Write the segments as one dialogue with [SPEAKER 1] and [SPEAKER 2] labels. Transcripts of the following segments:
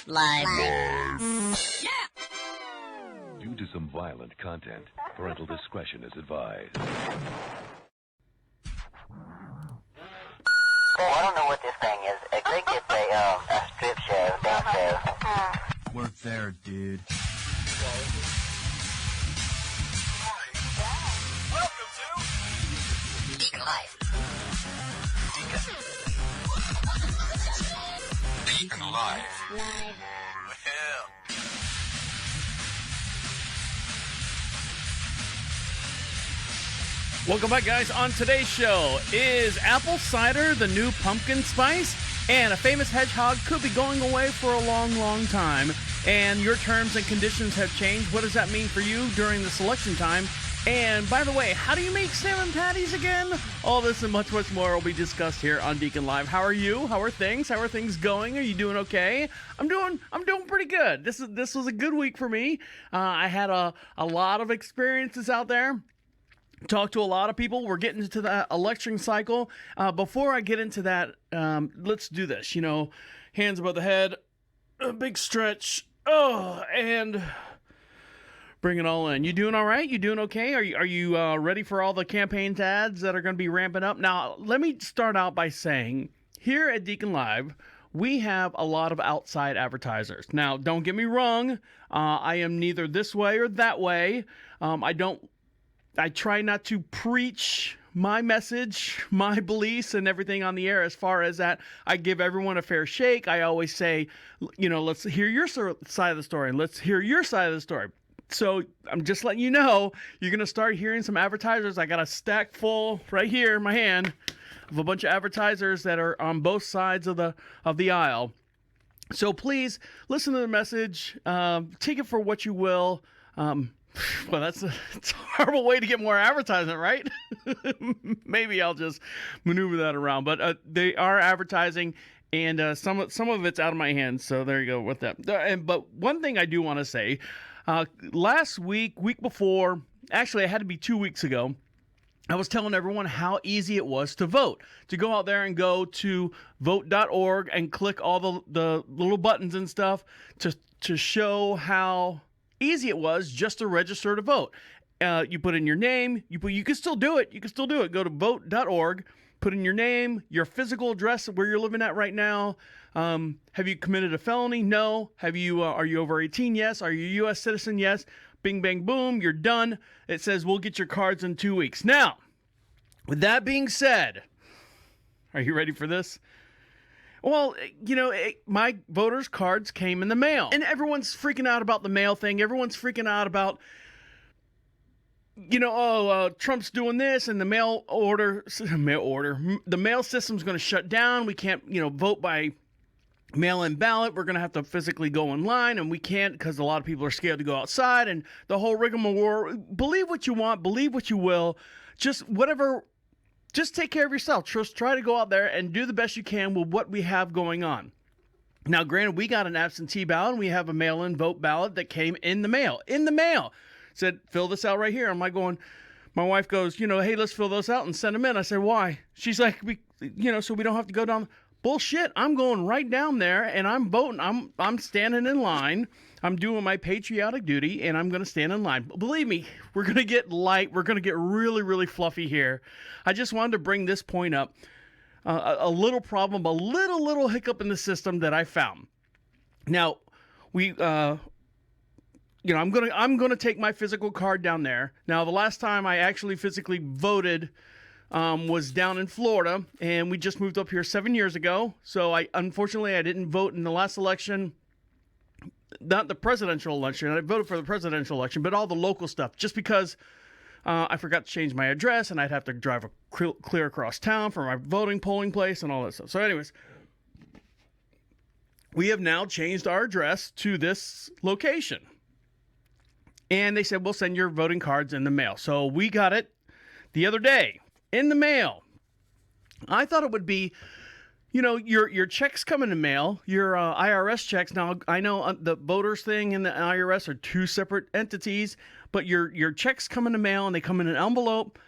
[SPEAKER 1] Live.
[SPEAKER 2] Due to some violent content, parental discretion is advised.
[SPEAKER 3] Well, I don't know what this thing is. I think it's a strip show, dance show.
[SPEAKER 4] Work there, dude.
[SPEAKER 5] Welcome to
[SPEAKER 1] DeaconLive.
[SPEAKER 5] DeaconLive.
[SPEAKER 1] Live.
[SPEAKER 5] Well,
[SPEAKER 6] Welcome back, guys. On today's show, is apple cider the new pumpkin spice? And a famous hedgehog could be going away for a long, long time. And your terms and conditions have changed. What does that mean for you during the selection time? And by the way, how do you make salmon patties again? All this and much, much more will be discussed here on DeaconLive. How are you? How are things? How are things going? Are you doing okay? I'm doing pretty good. This was a good week for me. I had a lot of experiences out there. Talked to a lot of people. We're getting into that election cycle. Before I get into that, let's do this. Hands above the head, a big stretch. Oh, and bring it all in. You doing all right? You doing okay? Are you ready for all the campaign ads that are going to be ramping up? Now, let me start out by saying, here at DeaconLive, we have a lot of outside advertisers. Now, don't get me wrong. I am neither this way or that way. I try not to preach my message, my beliefs, and everything on the air as far as that. I give everyone a fair shake. I always say, let's hear your side of the story, and let's hear your side of the story. So I'm just letting you know, you're going to start hearing some advertisers. I got a stack full right here in my hand of a bunch of advertisers that are on both sides of the aisle. So please listen to the message. Take it for what you will. Well, it's a horrible way to get more advertisement, right? Maybe I'll just maneuver that around. But they are advertising, and some of it's out of my hands. So there you go with that. But one thing I do want to say, last week before, actually it had to be 2 weeks ago, I was telling everyone how easy it was to vote. To go out there and go to vote.org and click all the little buttons and stuff to show how easy it was just to register to vote. You put in your name. You can still do it. Go to vote.org. Put in your name, your physical address where you're living at right now. Have you committed a felony? No. Are you over 18? Yes. Are you a U.S. citizen? Yes. Bing, bang, boom. You're done. It says we'll get your cards in 2 weeks. Now, with that being said, are you ready for this? Well, my voters' cards came in the mail. And everyone's freaking out about the mail thing. Everyone's freaking out about, Trump's doing this and the mail system's going to shut down. We can't, vote by mail-in ballot. We're going to have to physically go online, and we can't because a lot of people are scared to go outside, and the whole rigmarole. Believe what you want. Believe what you will. Just take care of yourself. Just try to go out there and do the best you can with what we have going on. Now, granted, we got an absentee ballot, and we have a mail-in vote ballot that came in the mail. Said, fill this out right here. I'm like going, my wife goes, hey, let's fill those out and send them in. I said, why? She's like, so we don't have to go down. Bullshit. I'm going right down there and I'm voting. I'm standing in line. I'm doing my patriotic duty and I'm going to stand in line. Believe me, we're going to get light. We're going to get really, really fluffy here. I just wanted to bring this point up. A little problem, a little hiccup in the system that I found. Now, I'm gonna take my physical card down there. Now, the last time I actually physically voted was down in Florida, and we just moved up here 7 years ago. So unfortunately I didn't vote in the last election, not the presidential election. I voted for the presidential election, but all the local stuff, just because I forgot to change my address, and I'd have to drive clear across town for my voting polling place and all that stuff. So anyways, we have now changed our address to this location. And they said, we'll send your voting cards in the mail. So we got it the other day in the mail. I thought it would be, your checks come in the mail, your IRS checks. Now, I know the voters thing and the IRS are two separate entities, but your checks come in the mail and they come in an envelope.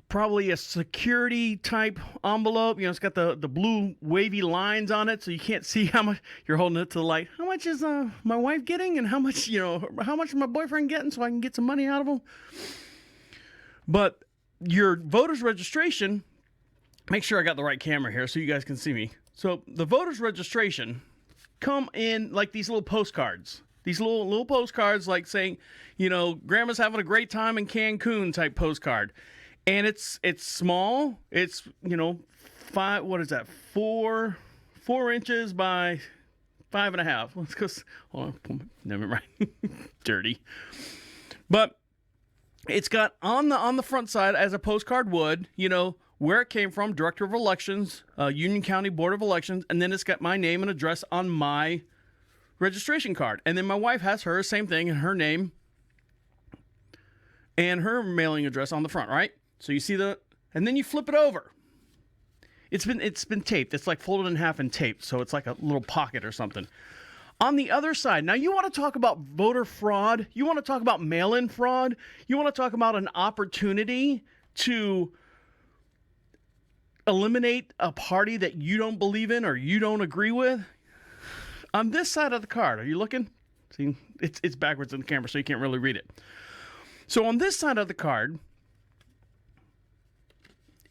[SPEAKER 6] probably a security type envelope. You know, it's got the blue wavy lines on it, so you can't see how much you're holding it to the light. How much is my wife getting, and how much is my boyfriend getting, so I can get some money out of him. But your voter's registration, make sure I got the right camera here so you guys can see me. So the voter's registration come in like these little postcards. These little postcards like saying, Grandma's having a great time in Cancun type postcard. And it's small. It's, 4 inches by 5.5. Let's go. Hold on. Never mind. Dirty. But it's got on the front side, as a postcard would, where it came from, Director of Elections, Union County Board of Elections, and then it's got my name and address on my registration card. And then my wife has her same thing, and her name and her mailing address on the front, right? So you see and then you flip it over. It's been taped. It's like folded in half and taped, so it's like a little pocket or something. On the other side, now you want to talk about voter fraud, you want to talk about mail-in fraud, you want to talk about an opportunity to eliminate a party that you don't believe in or you don't agree with. On this side of the card, are you looking? See, it's backwards in the camera, so you can't really read it. So on this side of the card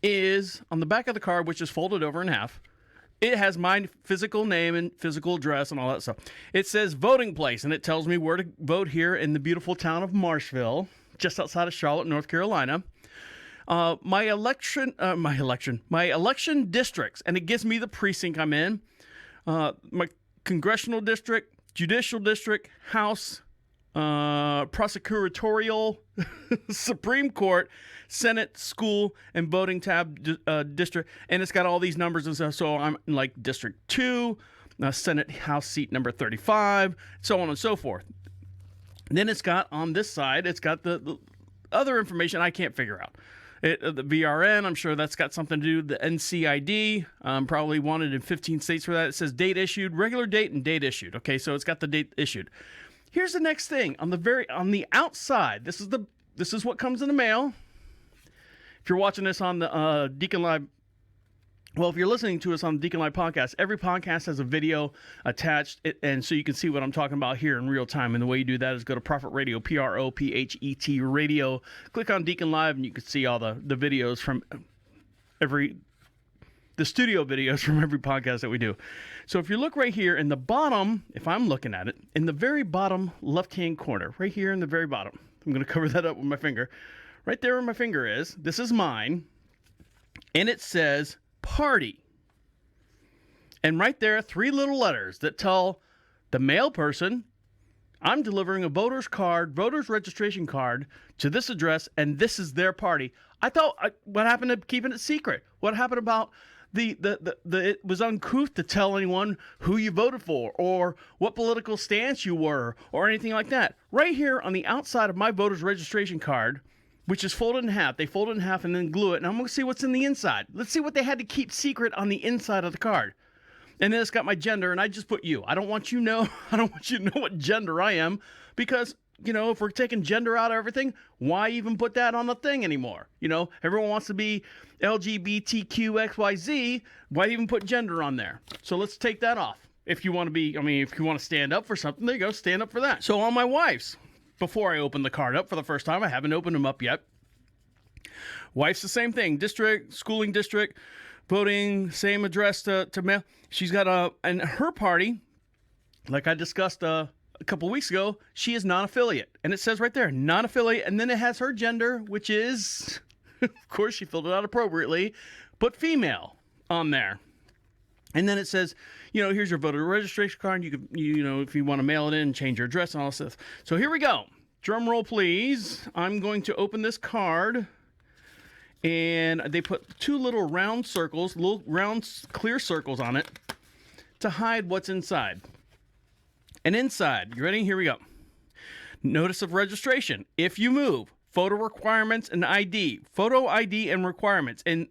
[SPEAKER 6] is, on the back of the card, which is folded over in half, it has my physical name and physical address and all that stuff. It says voting place, and it tells me where to vote here in the beautiful town of Marshville, just outside of Charlotte, North Carolina. My election districts, and it gives me the precinct I'm in. My congressional district, judicial district, House, prosecutorial, Supreme Court, Senate, school, and voting tab district, and it's got all these numbers and stuff. So I'm in like District 2, Senate House seat number 35, so on and so forth. And then it's got on this side, it's got the other information I can't figure out. The VRN, I'm sure that's got something to do with the NCID. Probably wanted in 15 states for that. It says date issued, regular date, and date issued. Okay, so it's got the date issued. Here's the next thing. On the outside, this is what comes in the mail. If you're watching this on the DeaconLive, well, if you're listening to us on the DeaconLive podcast, every podcast has a video attached, and so you can see what I'm talking about here in real time. And the way you do that is go to Prophet Radio, PROPHET Radio. Click on DeaconLive, and you can see all the videos from the studio videos from every podcast that we do. So if you look right here in the bottom, if I'm looking at it, in the very bottom left-hand corner, right here in the very bottom, I'm going to cover that up with my finger. Right there where my finger is, this is mine, and it says party. And right there, 3 little letters that tell the mail person, I'm delivering a voter's registration card to this address, and this is their party. I thought, what happened to keeping it secret? What happened about it was uncouth to tell anyone who you voted for or what political stance you were or anything like that. Right here on the outside of my voter's registration card, which is folded in half. They fold it in half and then glue it, and I'm going to see what's in the inside. Let's see what they had to keep secret on the inside of the card. And then it's got my gender, and I just put you. I don't want you to know what gender I am, because, if we're taking gender out of everything, why even put that on the thing anymore? Everyone wants to be LGBTQXYZ. Why even put gender on there? So let's take that off. If you want to stand up for something, there you go, stand up for that. So on my wife's, before I open the card up for the first time, I haven't opened them up yet. Wife's the same thing, district, schooling district, voting, same address to mail. She's got and her party, like I discussed a couple weeks ago, she is non-affiliate. And it says right there, non-affiliate, and then it has her gender, which is, of course, she filled it out appropriately, put female on there. And then it says, here's your voter registration card. You can, if you want to mail it in, change your address and all this stuff. So here we go. Drum roll, please. I'm going to open this card. And they put 2 little round circles, little round clear circles on it to hide what's inside. And inside, you ready? Here we go. Notice of registration. If you move, photo requirements and ID. Photo ID and requirements. And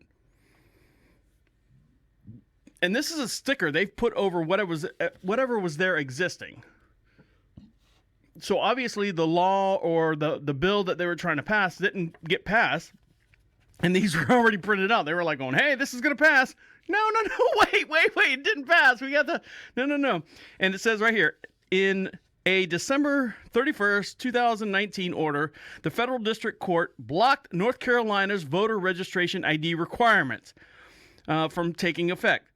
[SPEAKER 6] this is a sticker they've put over whatever was there existing. So obviously the law or the bill that they were trying to pass didn't get passed. And these were already printed out. They were like going, hey, this is going to pass. No, wait, it didn't pass. We got the, no. And it says right here, in a December 31st, 2019 order, the Federal District Court blocked North Carolina's voter registration ID requirements from taking effect.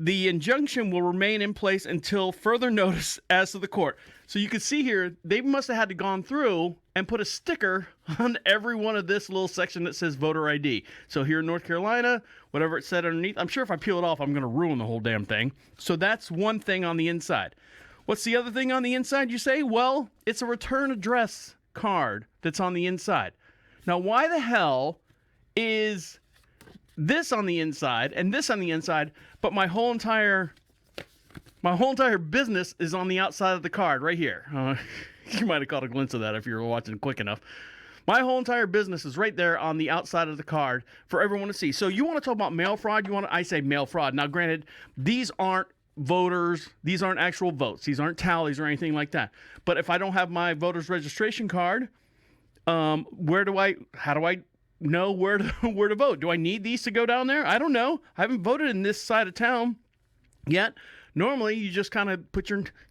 [SPEAKER 6] The injunction will remain in place until further notice as to the court. So you can see here, they must have had to gone through and put a sticker on every one of this little section that says voter ID. So here in North Carolina, whatever it said underneath, I'm sure if I peel it off, I'm going to ruin the whole damn thing. So that's one thing on the inside. What's the other thing on the inside, you say? Well, it's a return address card that's on the inside. Now, why the hell is this on the inside and this on the inside, but my whole entire business is on the outside of the card right here? You might have caught a glimpse of that if you were watching quick enough. My whole entire business is right there on the outside of the card for everyone to see. So you want to talk about mail fraud? I say mail fraud. Now, granted, these aren't voters. These aren't actual votes. These aren't tallies or anything like that. But if I don't have my voter's registration card, how do I know where to vote? Do I need these to go down there? I don't know. I haven't voted in this side of town yet. Normally, you just kind of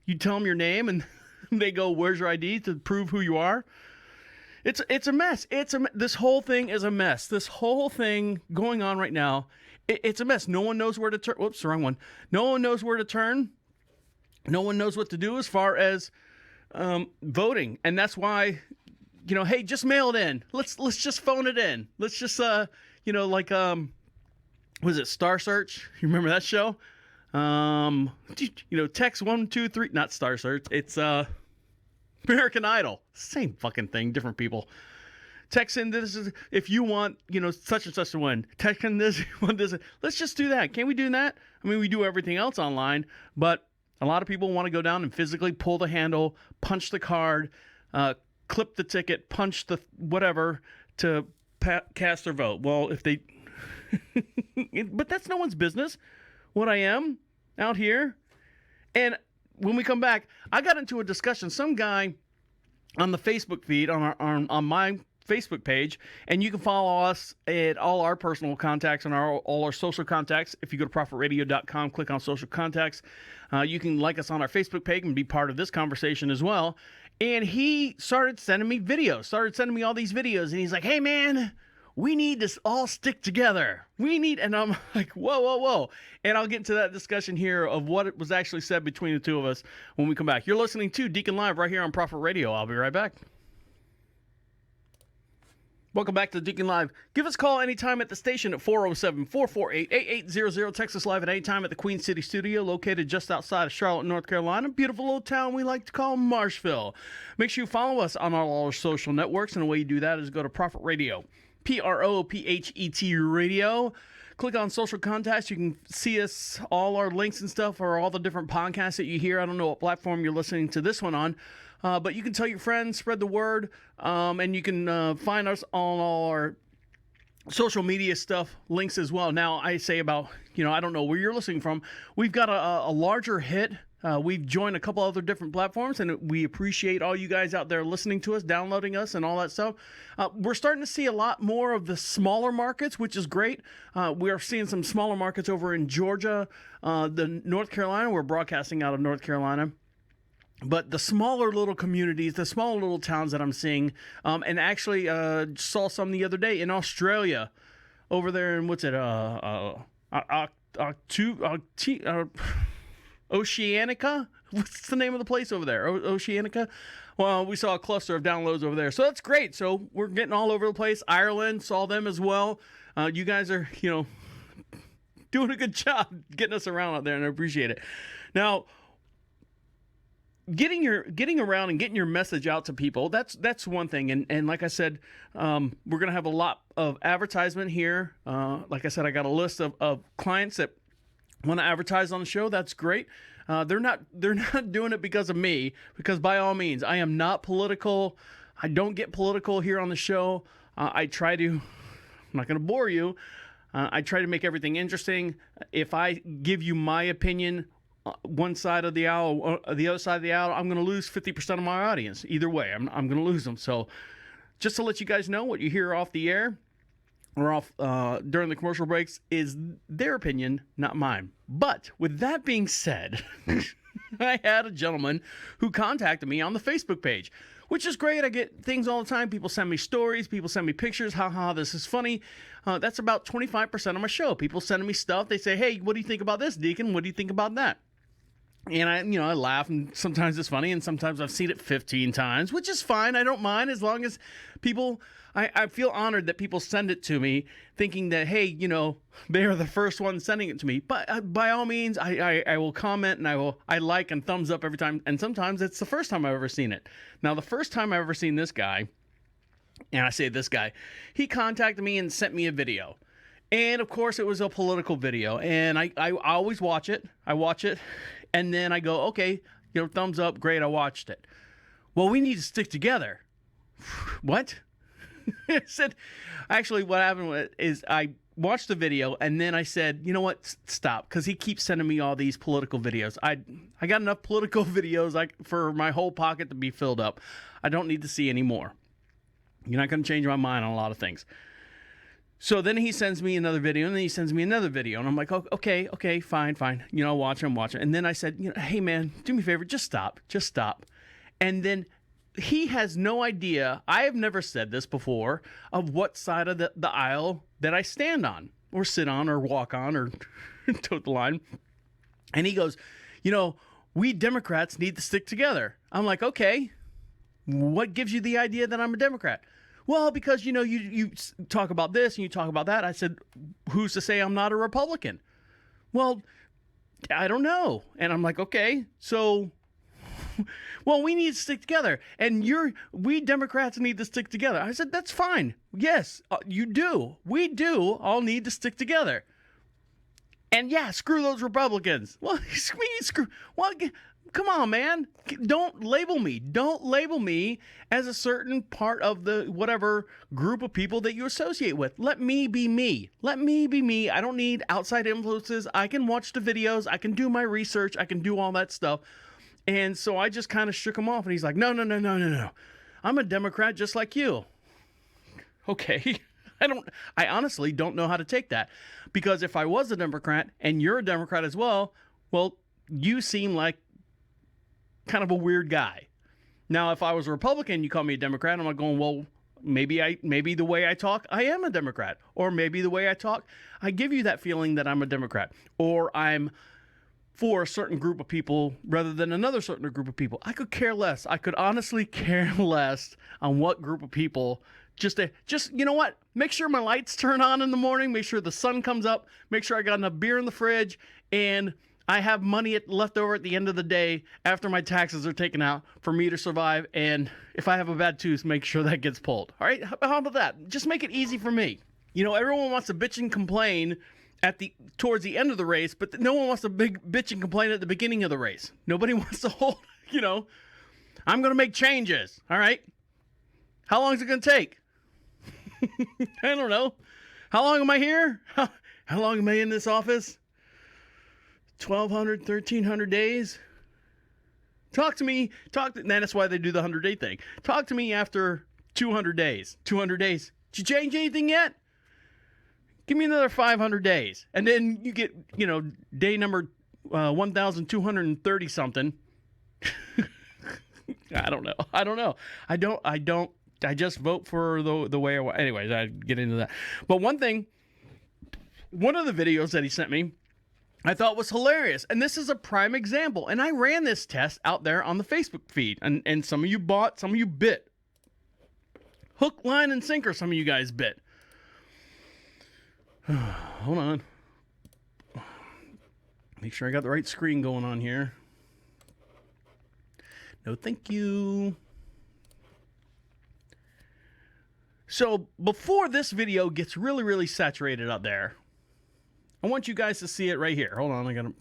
[SPEAKER 6] you tell them your name and they go, where's your ID to prove who you are? It's a mess. This whole thing is a mess. This whole thing going on right now, it's a mess. No one knows where to turn. Whoops, wrong one. No one knows where to turn. No one knows what to do as far as voting. And that's why, hey, just mail it in. Let's just phone it in. Let's just, was it Star Search? You remember that show? Text 123, not Star Search. It's American Idol. Same fucking thing, different people. Text in this if you want, such and such to win. Text in this, you want this. Let's just do that. Can't we do that? I mean, we do everything else online, but a lot of people want to go down and physically pull the handle, punch the card, clip the ticket, punch the whatever to cast their vote. Well, if they, but that's no one's business. What I am out here. And when we come back, I got into a discussion. Some guy on the Facebook feed on my Facebook page, and you can follow us at all our personal contacts and all our social contacts. If you go to profitradio.com, click on social contacts, you can like us on our Facebook page and be part of this conversation as well. And he started sending me all these videos, and he's like, hey man, we need to all stick together. And I'm like, whoa. And I'll get into that discussion here of what was actually said between the two of us when we come back. You're listening to Deacon Live right here on Profit Radio. I'll be right back. Welcome back to Deacon Live. Give us a call anytime at the station at 407-448-8800. Text us live at any time at the Queen City Studio, located just outside of Charlotte, North Carolina. Beautiful little town we like to call Marshville. Make sure you follow us on all our social networks, and the way you do that is go to Profit Radio. PROPHET Radio. Click on social contacts. You can see us, all our links and stuff, or all the different podcasts that you hear. I don't know what platform you're listening to this one on, but you can tell your friends, spread the word, and you can find us on all our social media stuff, links as well. Now, I say about, I don't know where you're listening from. We've got a larger hit. We've joined a couple other different platforms, and we appreciate all you guys out there listening to us, downloading us, and all that stuff. We're starting to see a lot more of the smaller markets, which is great. We are seeing some smaller markets over in Georgia, the North Carolina. We're broadcasting out of North Carolina. But the smaller little communities, the smaller little towns that I'm seeing, and actually saw some the other day in Australia, over there in, what's it, Oceanica? What's the name of the place over there? Oceanica? Well, we saw a cluster of downloads over there. So that's great. So we're getting all over the place. Ireland, saw them as well. You guys are, doing a good job getting us around out there, and I appreciate it. Now, getting around and getting your message out to people, that's one thing. And like I said, we're going to have a lot of advertisement here. Like I said, I got a list of clients that want to advertise on the show. That's great. They're not doing it because of me, because by all means, I am not political. I don't get political here on the show. I try to, I'm not going to bore you. I try to make everything interesting. If I give you my opinion, one side of the aisle or the other side of the aisle, I'm going to lose 50% of my audience. Either way, I'm going to lose them. So just to let you guys know what you hear off the air, or off during the commercial breaks is their opinion, not mine. But with that being said, I had a gentleman who contacted me on the Facebook page, which is great. I get things all the time. People send me stories. People send me pictures. Haha, this is funny. That's about 25% of my show. People sending me stuff. They say, hey, what do you think about this, Deacon? What do you think about that? And I laugh, and sometimes it's funny, and sometimes I've seen it 15 times, which is fine. I don't mind as long as people, I feel honored that people send it to me thinking that, hey, they are the first one sending it to me. But by all means, I will comment, and I like and thumbs up every time. And sometimes it's the first time I've ever seen it. Now, the first time I've ever seen this guy, and I say this guy, he contacted me and sent me a video. And of course, it was a political video, and I always watch it. I watch it, and then I go, okay, thumbs up, great, I watched it. Well, we need to stick together. What? I said, actually, what happened is I watched the video, and then I said, you know what, stop, because he keeps sending me all these political videos. I got enough political videos for my whole pocket to be filled up. I don't need to see any more. You're not going to change my mind on a lot of things. So then he sends me another video, and then he sends me another video, and I'm like, oh, okay, fine. I'll watch it. And then I said, hey man, do me a favor, just stop. And then he has no idea, I have never said this before, of what side of the aisle that I stand on, or sit on, or walk on, or tote the line. And he goes, we Democrats need to stick together. I'm like, okay, what gives you the idea that I'm a Democrat? Well, because, you talk about this and you talk about that. I said, who's to say I'm not a Republican? Well, I don't know. And I'm like, okay, so, well, we need to stick together. And we Democrats need to stick together. I said, that's fine. Yes, you do. We do all need to stick together. And yeah, screw those Republicans. Well, come on, man. Don't label me. Don't label me as a certain part of the whatever group of people that you associate with. Let me be me. Let me be me. I don't need outside influences. I can watch the videos. I can do my research. I can do all that stuff. And so I just kind of shook him off, and he's like, no. I'm a Democrat just like you. Okay. I honestly don't know how to take that, because if I was a Democrat and you're a Democrat as well, you seem like kind of a weird guy. Now, if I was a Republican, you call me a Democrat, I'm like going, well, maybe the way I talk, I am a Democrat. Or maybe the way I talk, I give you that feeling that I'm a Democrat. Or I'm for a certain group of people rather than another certain group of people. I could care less. I could honestly care less on what group of people. Just you know what? Make sure my lights turn on in the morning. Make sure the sun comes up. Make sure I got enough beer in the fridge. And I have money left over at the end of the day after my taxes are taken out for me to survive. And if I have a bad tooth, make sure that gets pulled. All right? How about that? Just make it easy for me. Everyone wants to bitch and complain towards the end of the race, but no one wants to bitch and complain at the beginning of the race. Nobody wants to hold, I'm going to make changes. All right? How long is it going to take? I don't know. How long am I here? How long am I in this office? 1,200, 1,300 days? Talk to me. That's why they do the 100-day thing. Talk to me after 200 days. 200 days. Did you change anything yet? Give me another 500 days. And then you get, day number 1,230 something. I don't know. I just vote for the way I want. Anyways, I get into that. But one of the videos that he sent me, I thought was hilarious. And this is a prime example. And I ran this test out there on the Facebook feed. And some of you bought, some of you bit. Hook, line, and sinker, some of you guys bit. Hold on. Make sure I got the right screen going on here. No, thank you. So before this video gets really, really saturated out there, I want you guys to see it right here. Hold on, I gotta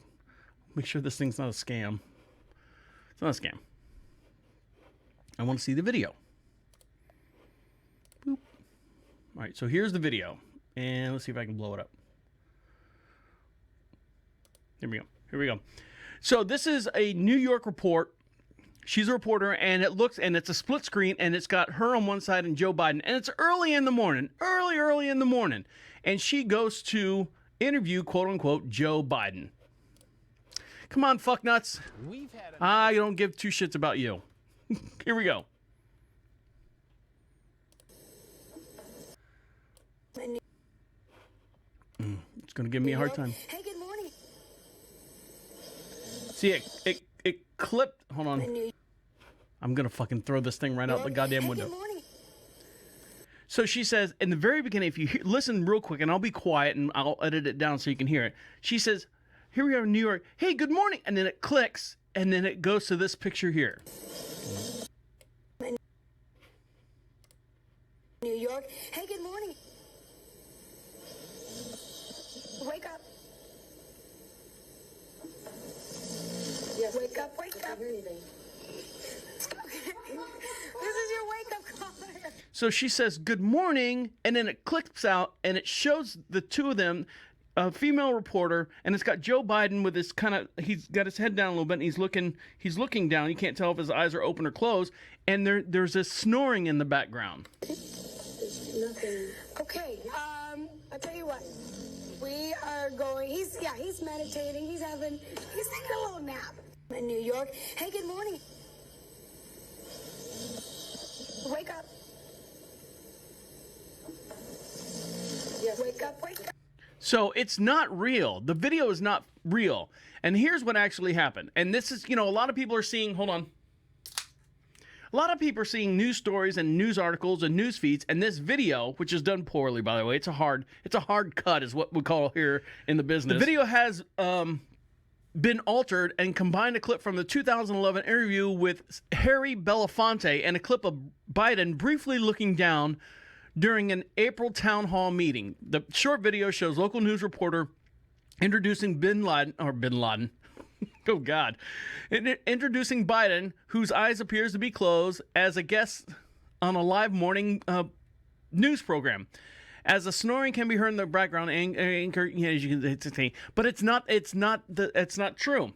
[SPEAKER 6] make sure this thing's not a scam. It's not a scam. I want to see the video. Boop. All right, so here's the video. And let's see if I can blow it up. Here we go. So this is a New York report She's a reporter, and it's a split screen, and it's got her on one side and Joe Biden, and it's early in the morning, early in the morning, and she goes to interview, quote unquote, Joe Biden. Come on, fucknuts. I don't give two shits about you. Here we go. It's going to give me a hard time.
[SPEAKER 7] Hey, good morning.
[SPEAKER 6] See, it clipped. Hold on. I'm going to fucking throw this thing right out the goddamn window.
[SPEAKER 7] Good morning.
[SPEAKER 6] So she says, in the very beginning, if you listen real quick, and I'll be quiet and I'll edit it down so you can hear it. She says, here we are in New York. Hey, good morning. And then it clicks, and then it goes to this picture here.
[SPEAKER 7] New York. Hey, good morning. Wake up.
[SPEAKER 8] Yes,
[SPEAKER 7] Wake up, wake
[SPEAKER 8] I
[SPEAKER 7] up.
[SPEAKER 8] can't hear anything.
[SPEAKER 7] This is your wake-up call.
[SPEAKER 6] So she says, good morning, and then it clicks out, and it shows the two of them, a female reporter, and it's got Joe Biden with his he's got his head down a little bit, and he's looking down. You can't tell if his eyes are open or closed, and there's this snoring in the background.
[SPEAKER 8] There's nothing.
[SPEAKER 7] Okay, I'll tell you what. We are going, he's meditating, he's taking a little nap in New York. Hey, good morning. Wake up.
[SPEAKER 8] Yes,
[SPEAKER 7] Wake up, wake up.
[SPEAKER 6] So it's not real. The video is not real. And here's what actually happened. And this is, a lot of people are seeing, hold on. A lot of people are seeing news stories and news articles and news feeds, and this video, which is done poorly, by the way, it's a hard cut, is what we call here in the business. The video has been altered and combined a clip from the 2011 interview with Harry Belafonte and a clip of Biden briefly looking down during an April town hall meeting. The short video shows local news reporter introducing Bin Laden. Oh, God. Introducing Biden, whose eyes appears to be closed, as a guest on a live morning news program. As the snoring can be heard in the background, anchor, as you can see, but it's not true.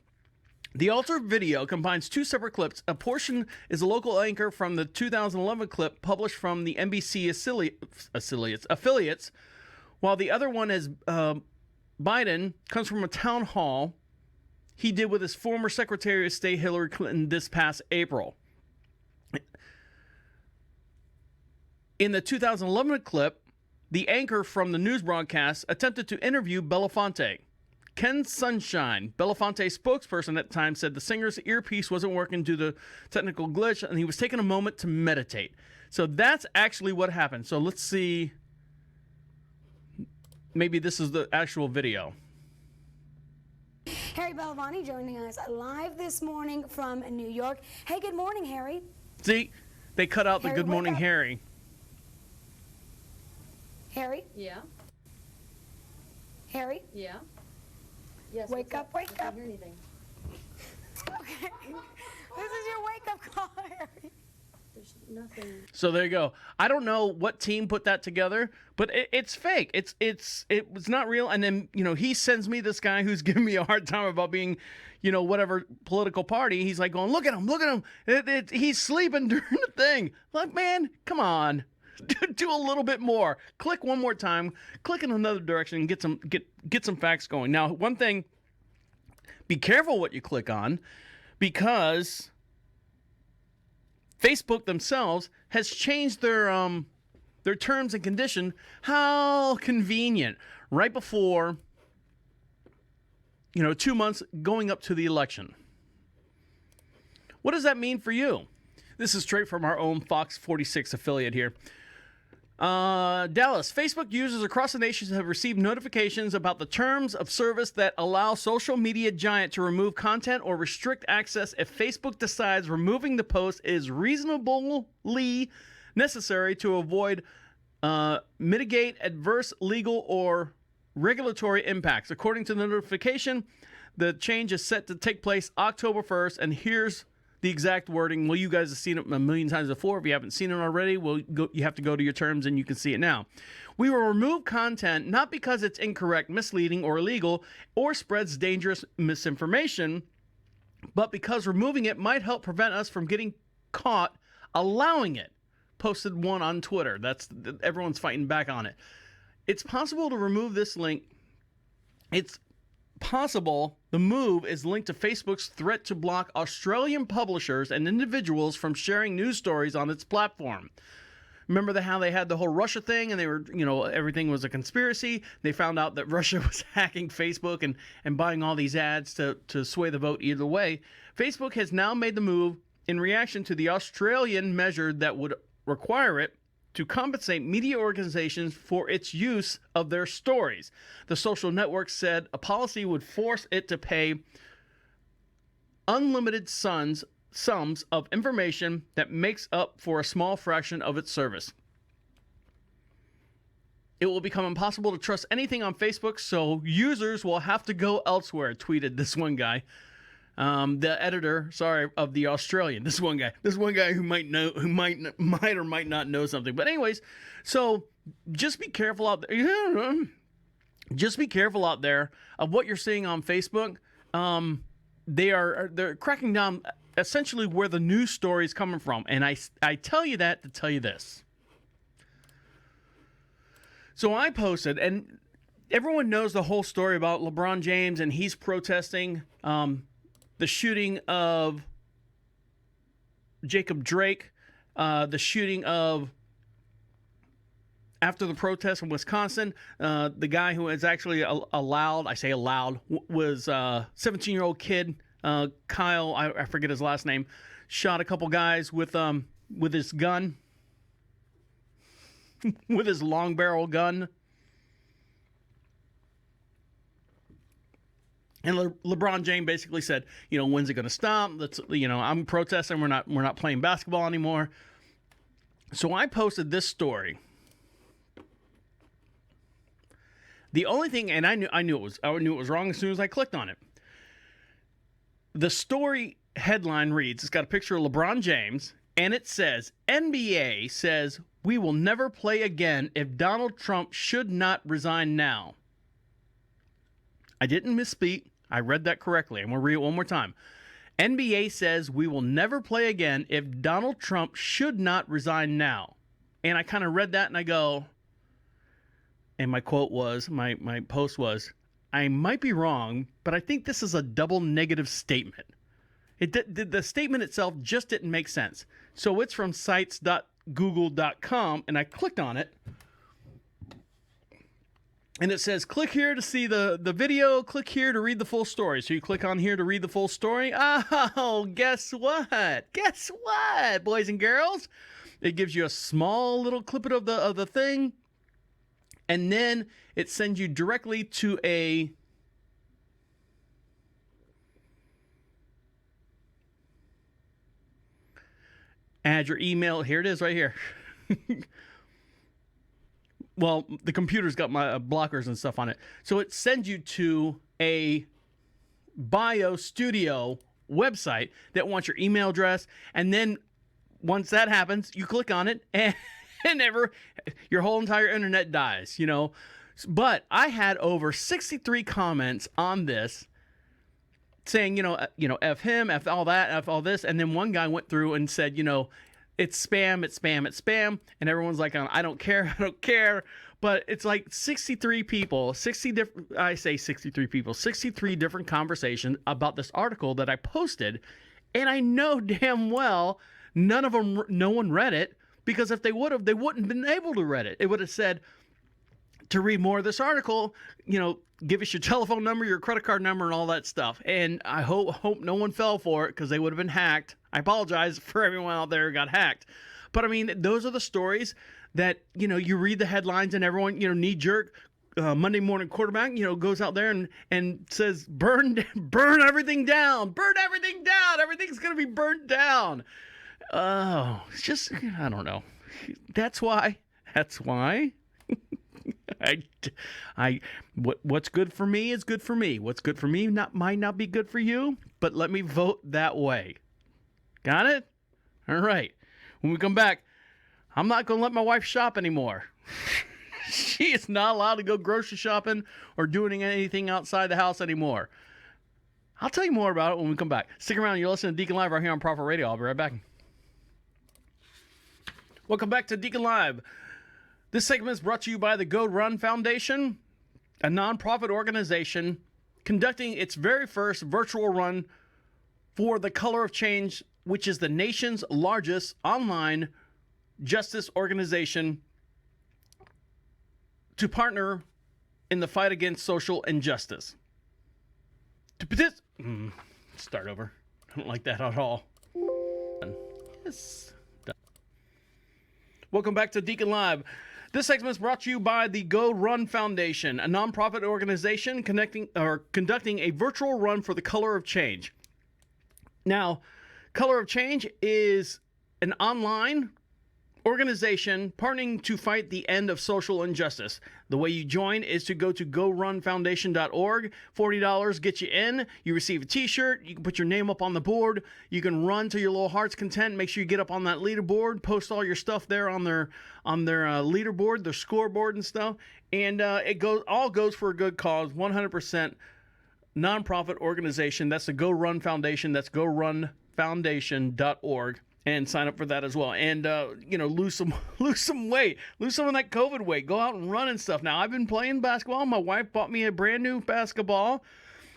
[SPEAKER 6] The altered video combines two separate clips. A portion is a local anchor from the 2011 clip published from the NBC affiliates, while the other one is Biden comes from a town hall he did with his former Secretary of State Hillary Clinton this past April. In the 2011 clip, the anchor from the news broadcast attempted to interview Belafonte. Ken Sunshine, Belafonte's spokesperson at the time, said the singer's earpiece wasn't working due to technical glitch, and he was taking a moment to meditate. So that's actually what happened. So let's see. Maybe this is the actual video.
[SPEAKER 7] Harry Belafonte joining us live this morning from New York. Hey, good morning, Harry.
[SPEAKER 6] See, they cut out the
[SPEAKER 7] Harry,
[SPEAKER 6] good
[SPEAKER 7] wake
[SPEAKER 6] morning,
[SPEAKER 7] up.
[SPEAKER 6] Harry.
[SPEAKER 7] Harry?
[SPEAKER 8] Yeah.
[SPEAKER 7] Harry?
[SPEAKER 8] Yeah. Yes.
[SPEAKER 7] Wake
[SPEAKER 8] what's
[SPEAKER 7] up, wake
[SPEAKER 8] I can't
[SPEAKER 7] up.
[SPEAKER 8] hear anything.
[SPEAKER 7] Okay. This is your wake-up call, Harry.
[SPEAKER 8] There's nothing.
[SPEAKER 6] So there you go. I don't know what team put that together, but it's fake. It was not real. And then he sends me this guy who's giving me a hard time about being, whatever political party. He's like going, look at him. He's sleeping during the thing. Like, man, come on, do a little bit more. Click one more time. Click in another direction and get some facts going. Now, one thing, be careful what you click on, because Facebook themselves has changed their terms and condition. How convenient. Right before, 2 months going up to the election. What does that mean for you? This is straight from our own Fox 46 affiliate here. Dallas, Facebook users across the nation have received notifications about the terms of service that allow social media giant to remove content or restrict access if Facebook decides removing the post is reasonably necessary to avoid mitigate adverse legal or regulatory impacts. According to the notification, the change is set to take place October 1st, and here's the exact wording. Well, you guys have seen it a million times before. If you haven't seen it already, you have to go to your terms and you can see it now. We will remove content not because it's incorrect, misleading, or illegal, or spreads dangerous misinformation, but because removing it might help prevent us from getting caught allowing it. Posted one on Twitter. Everyone's fighting back on it. It's possible to remove this link. It's possible the move is linked to Facebook's threat to block Australian publishers and individuals from sharing news stories on its platform. Remember how they had the whole Russia thing and they were, everything was a conspiracy? They found out that Russia was hacking Facebook and buying all these ads to sway the vote either way. Facebook has now made the move in reaction to the Australian measure that would require it to compensate media organizations for its use of their stories. The social network said a policy would force it to pay unlimited sums of information that makes up for a small fraction of its service. It will become impossible to trust anything on Facebook, so users will have to go elsewhere, tweeted this one guy. The editor, of the Australian. This one guy who might or might not know something. But anyways, so just be careful out there. Just be careful out there of what you're seeing on Facebook. They're cracking down essentially where the news story is coming from, and I tell you that to tell you this. So I posted, and everyone knows the whole story about LeBron James, and he's protesting the shooting of Jacob Drake, the shooting of, after the protest in Wisconsin, the guy who was actually allowed, was a 17-year-old kid, Kyle, I forget his last name, shot a couple guys with his gun, with his long barrel gun. And LeBron James basically said, when's it going to stop? I'm protesting. We're not playing basketball anymore. So I posted this story. The only thing, and I knew it was wrong as soon as I clicked on it. The story headline reads, it's got a picture of LeBron James, and it says, NBA says we will never play again if Donald Trump should not resign now. I didn't misspeak. I read that correctly. I'm going to read it one more time. NBA says we will never play again if Donald Trump should not resign now. And I kind of read that and I go, and my quote was, my post was, I might be wrong, but I think this is a double negative statement. The statement itself just didn't make sense. So it's from sites.google.com, and I clicked on it. And it says, click here to see the video, click here to read the full story. So you click on here to read the full story. Oh, guess what? Guess what, boys and girls? It gives you a small little clip of the thing. And then it sends you directly to add your email. Here it is right here. Well, the computer's got my blockers and stuff on it. So it sends you to a Bio Studio website that wants your email address. And then once that happens, you click on it and your whole entire internet dies, But I had over 63 comments on this saying, F him, F all that, F all this. And then one guy went through and said, it's spam, it's spam, it's spam. And everyone's like, I don't care, I don't care. But it's like 63 people, 63 different conversations about this article that I posted. And I know damn well no one read it, because if they would have, they wouldn't have been able to read it. It would have said, to read more of this article, give us your telephone number, your credit card number, and all that stuff. And I hope no one fell for it, because they would have been hacked. I apologize for everyone out there who got hacked. But I mean, those are the stories that, you read the headlines and everyone, knee-jerk, Monday morning quarterback, goes out there and says, burn everything down, everything's going to be burnt down. Oh, it's just, I don't know. That's why what's good for me is good for me. What's good for me might not be good for you, but let me vote that way. Got it? All right. When we come back, I'm not going to let my wife shop anymore. She is not allowed to go grocery shopping or doing anything outside the house anymore. I'll tell you more about it when we come back. Stick around. You're listening to Deacon Live right here on Prophet Radio. I'll be right back. Welcome back to Deacon Live. This segment is brought to you by the Go Run Foundation, a nonprofit organization conducting its very first virtual run for the Color of Change, which is the nation's largest online justice organization to partner in the fight against social injustice. Start over. I don't like that at all. Yes. Welcome back to Deacon Live. This segment is brought to you by the Go Run Foundation, a nonprofit organization conducting a virtual run for the Color of Change. Now, Color of Change is an online organization partnering to fight the end of social injustice. The way you join is to go to gorunfoundation.org. $40 gets you in. You receive a t-shirt. You can put your name up on the board. You can run to your little heart's content. Make sure you get up on that leaderboard. Post all your stuff there on their leaderboard, their scoreboard and stuff. And it all goes for a good cause. 100% nonprofit organization. That's the Go Run Foundation. That's gorunfoundation.org. And sign up for that as well. And, lose some weight. Lose some of that COVID weight. Go out and run and stuff. Now, I've been playing basketball. My wife bought me a brand new basketball.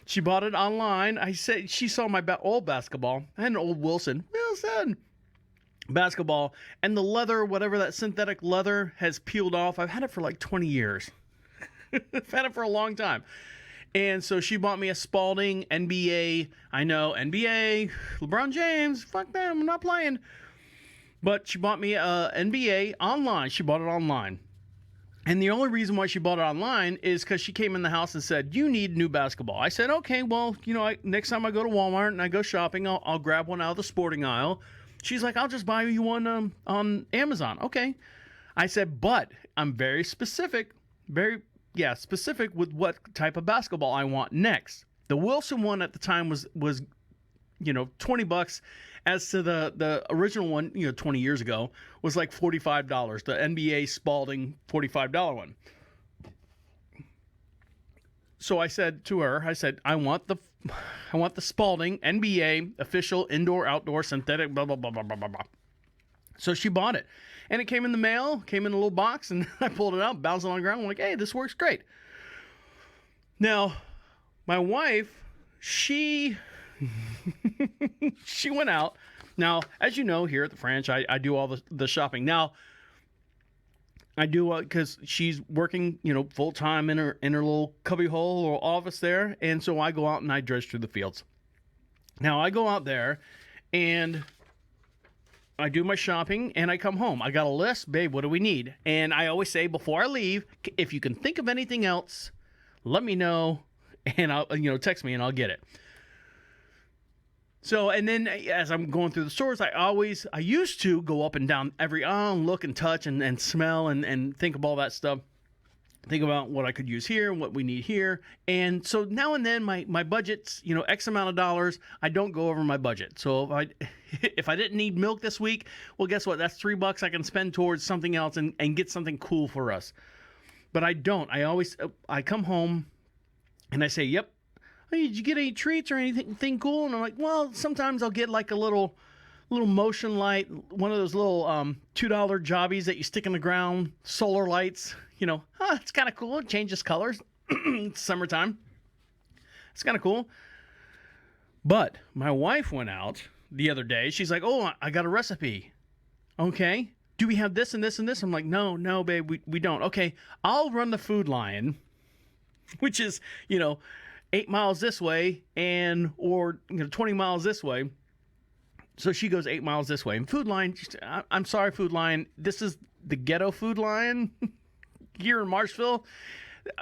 [SPEAKER 6] She bought it online. I said she saw my old basketball. I had an old Wilson basketball. And the leather, whatever that synthetic leather, has peeled off. I've had it for like 20 years. I've had it for a long time. And so she bought me a Spalding NBA. I know, NBA, LeBron James, fuck them, I'm not playing. But she bought me a NBA online. She bought it online. And the only reason why she bought it online is because she came in the house and said, you need new basketball. I said, okay, well, next time I go to Walmart and I go shopping, I'll grab one out of the sporting aisle. She's like, I'll just buy you one on Amazon. Okay. I said, but I'm very specific with what type of basketball I want next. The Wilson one at the time was $20. As to the original one, 20 years ago, was like $45. The NBA Spalding $45 one. So I said to her, I want the Spalding NBA official indoor-outdoor synthetic blah blah blah blah blah blah. So she bought it. And it came in the mail, came in a little box, and I pulled it out, bounced it on the ground. I'm like, hey, this works great. Now, my wife, she went out. Now, as you know, here at the French, I do all the shopping. Now, I do because she's working, full time in her little cubbyhole or office there, and so I go out and I dredge through the fields. Now, I go out there, and I do my shopping, and I come home. I got a list. Babe, what do we need? And I always say, before I leave, if you can think of anything else, let me know, and I'll, text me, and I'll get it. So, and then as I'm going through the stores, I used to go up and down every aisle and look and touch and smell and think of all that stuff. Think about what I could use here and what we need here. And so now and then my budget's, X amount of dollars. I don't go over my budget. So if I didn't need milk this week, well, guess what? That's $3 I can spend towards something else and get something cool for us. But I don't. I come home and I say, yep. Hey, did you get any treats or anything cool? And I'm like, well, sometimes I'll get like a little motion light, one of those little $2 jobbies that you stick in the ground, solar lights. It's kind of cool. It changes colors. It's summertime. It's kind of cool. But my wife went out the other day. She's like, oh, I got a recipe. Okay. Do we have this and this and this? I'm like, no, babe, we don't. Okay, I'll run the Foodlion, which is, 8 miles this way or 20 miles this way. So she goes 8 miles this way. And Foodlion, I'm sorry, Foodlion, this is the ghetto Foodlion here in Marshville.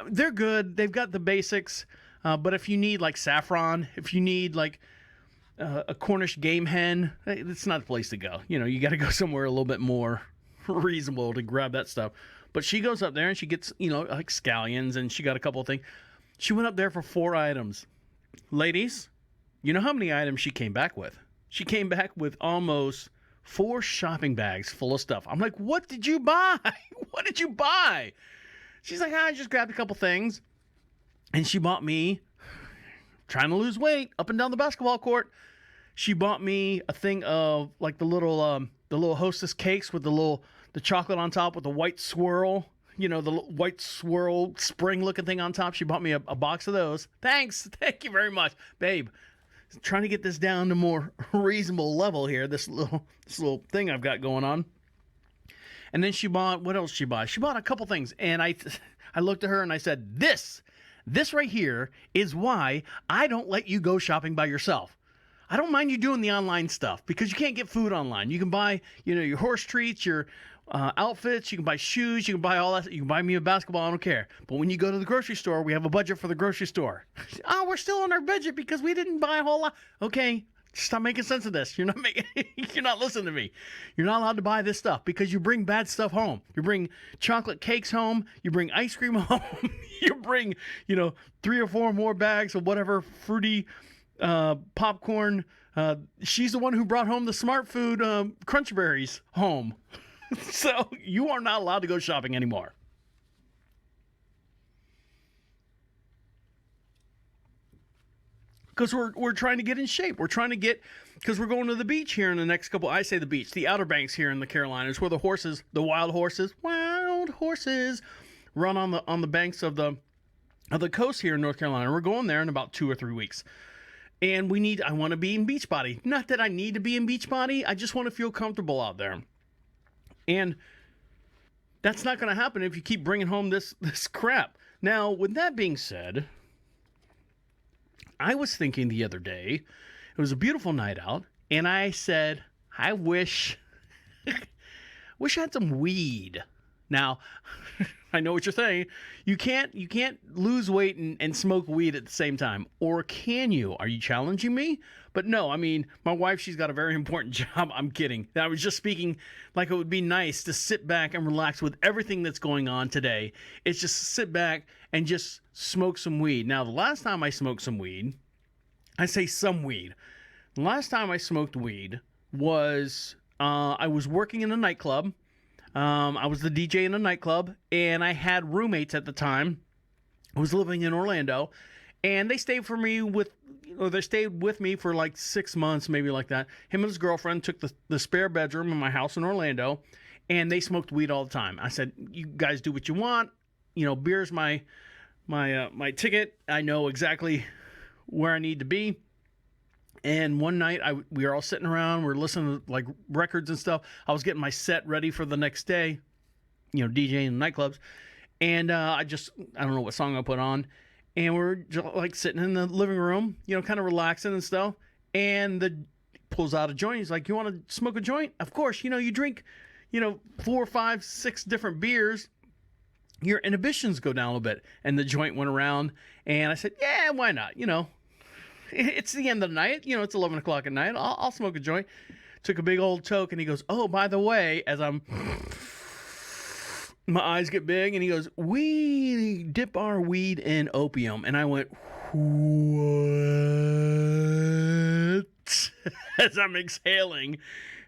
[SPEAKER 6] They're good. They've got the basics. But if you need like saffron, if you need like a Cornish game hen, it's not the place to go. You got to go somewhere a little bit more reasonable to grab that stuff. But she goes up there and she gets, like scallions, and she got a couple of things. She went up there for 4 items. Ladies, you know how many items she came back with? She came back with almost 4 shopping bags full of stuff. I'm like, what did you buy? What did you buy? She's like, I just grabbed a couple things. And she bought me trying to lose weight up and down the basketball court. She bought me a thing of like the little Hostess cakes with the chocolate on top with the white swirl, the white swirl spring looking thing on top. She bought me a box of those. Thanks. Thank you very much, babe. Trying to get this down to more reasonable level here. This little thing I've got going on. And then she bought, what else she bought? She bought a couple things. And I looked at her and I said, this right here is why I don't let you go shopping by yourself. I don't mind you doing the online stuff because you can't get food online. You can buy, your horse treats, your outfits, you can buy shoes, you can buy all that. You can buy me a basketball, I don't care. But when you go to the grocery store, we have a budget for the grocery store. Oh, we're still on our budget because we didn't buy a whole lot. Okay. Stop making sense of this. You're not listening to me. You're not allowed to buy this stuff because you bring bad stuff home. You bring chocolate cakes home. You bring ice cream home. You bring, 3 or 4 more bags of whatever fruity popcorn. She's the one who brought home the Smart Food Crunch Berries home. So you are not allowed to go shopping anymore. Because we're trying to get in shape. We're trying to get, because we're going to the beach here in the next couple, I say the beach, the Outer Banks here in the Carolinas, where the wild horses run on the banks of the coast here in North Carolina. We're going there in about 2 or 3 weeks. And I want to be in Beachbody. Not that I need to be in Beachbody. I just want to feel comfortable out there. And that's not going to happen if you keep bringing home this crap. Now, with that being said, I was thinking the other day, it was a beautiful night out, and I said, I wish I had some weed. Now, I know what you're saying. You can't lose weight and smoke weed at the same time. Or can you? Are you challenging me? But no, I mean, my wife, she's got a very important job. I'm kidding. I was just speaking like it would be nice to sit back and relax with everything that's going on today. It's just sit back and just smoke some weed. Now, the last time I smoked some weed, I say some weed. The last time I smoked weed was I was working in a nightclub. I was the DJ in a nightclub, and I had roommates at the time. I was living in Orlando, and they stayed with me for like 6 months, maybe like that. Him and his girlfriend took the spare bedroom in my house in Orlando, and they smoked weed all the time. I said, "You guys do what you want. Beer's my ticket. I know exactly where I need to be." And one night, we were all sitting around, we were listening to like records and stuff. I was getting my set ready for the next day, DJing in nightclubs. And I don't know what song I put on. And we're just like sitting in the living room, kind of relaxing and stuff. And pulls out a joint. He's like, "You want to smoke a joint?" Of course, you drink, 4, 5, 6 different beers. Your inhibitions go down a little bit. And the joint went around. And I said, "Yeah, why not? It's the end of the night. It's 11 o'clock at night. I'll smoke a joint." Took a big old toke, and he goes, "Oh, by the way," as my eyes get big, and he goes, "We dip our weed in opium." And I went, "What?" As I'm exhaling.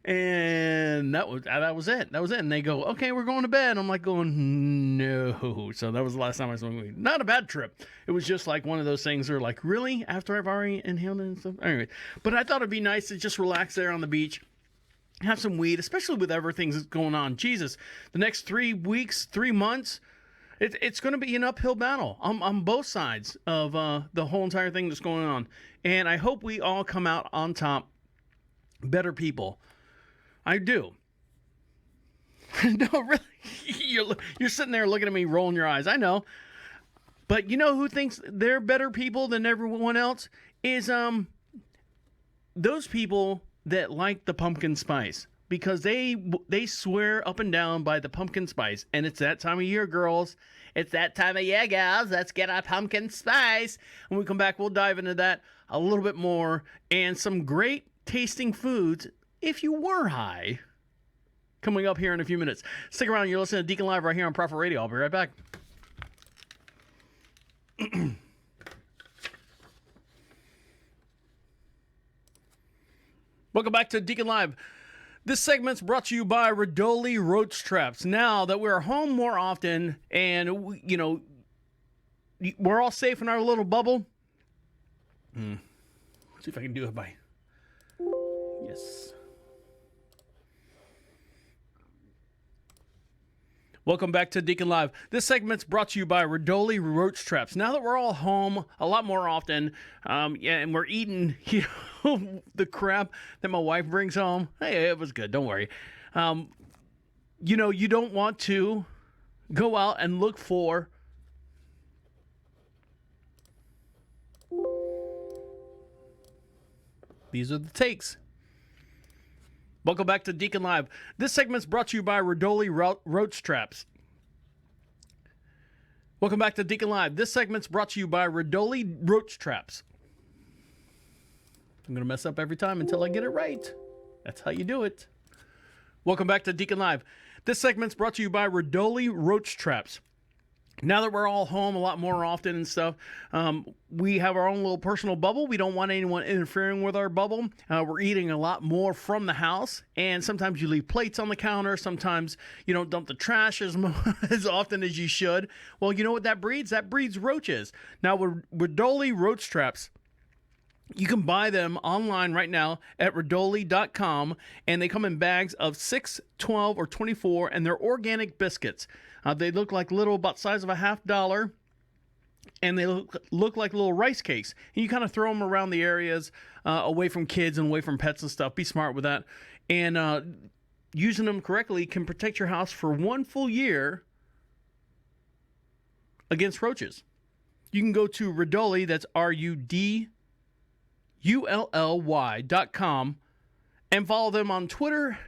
[SPEAKER 6] And that was it. That was it. And they go, "Okay, we're going to bed." I'm like going, "No." So that was the last time I smoked weed. Not a bad trip. It was just like one of those things where like, really? After I've already inhaled it and stuff? Anyway. But I thought it'd be nice to just relax there on the beach. Have some weed, especially with everything that's going on. Jesus, the next 3 weeks, 3 months, it's going to be an uphill battle on both sides of the whole entire thing that's going on. And I hope we all come out on top better people. I do. No, really. You're sitting there looking at me, rolling your eyes. I know. But you know who thinks they're better people than everyone else? Is those people that like the pumpkin spice. Because they swear up and down by the pumpkin spice. And it's that time of year, girls. It's that time of year, gals. Let's get our pumpkin spice. When we come back, we'll dive into that a little bit more. And some great tasting foods if you were high, coming up here in a few minutes. Stick around. You're listening to Deacon Live right here on Prophet Radio. I'll be right back. Welcome back to Deacon Live. This segment's brought to you by Radoli Roach Traps. Now that we're home more often and, we're all safe in our little bubble, See if I can do it by. Yes. Welcome back to Deacon Live. This segment's brought to you by Rodoli Roach Traps. Now that we're all home a lot more often, and we're eating, the crap that my wife brings home. Hey, it was good. Don't worry. You don't want to go out and look for these are the takes. Welcome back to Deacon Live. This segment's brought to you by Rodoli Roach Traps. Welcome back to Deacon Live. This segment's brought to you by Rodoli Roach Traps. I'm going to mess up every time until I get it right. That's how you do it. Welcome back to Deacon Live. This segment's brought to you by Rodoli Roach Traps. Now that we're all home a lot more often and stuff, we have our own little personal bubble. We don't want anyone interfering with our bubble. We're eating a lot more from the house, and sometimes you leave plates on the counter. Sometimes you don't dump the trash as often as you should. Well, you know what that breeds? That breeds roaches. Now, with Rodoli Roach Traps, you can buy them online right now at Rodoli.com, and they come in bags of 6, 12, or 24, and they're organic biscuits. They look like little, about size of a $50, and they look like little rice cakes. And you kind of throw them around the areas, away from kids and away from pets and stuff. Be smart with that. And using them correctly can protect your house for 1 full year against roaches. You can go to Rodoli, that's RUDULLY.com, and follow them on Twitter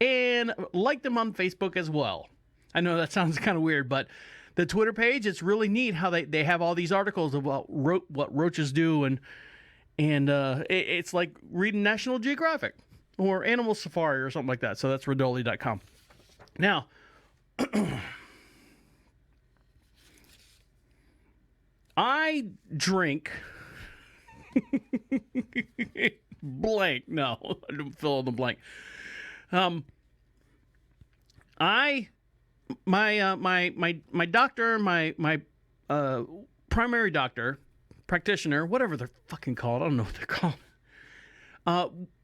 [SPEAKER 6] and like them on Facebook as well. I know that sounds kind of weird, but the Twitter page, it's really neat how they have all these articles about what roaches do, and it's like reading National Geographic or Animal Safari or something like that. So that's Rodoli.com. Now, I drink blank. No, I didn't fill in the blank. My doctor, my primary doctor, practitioner, whatever they're fucking called, I don't know what they're called.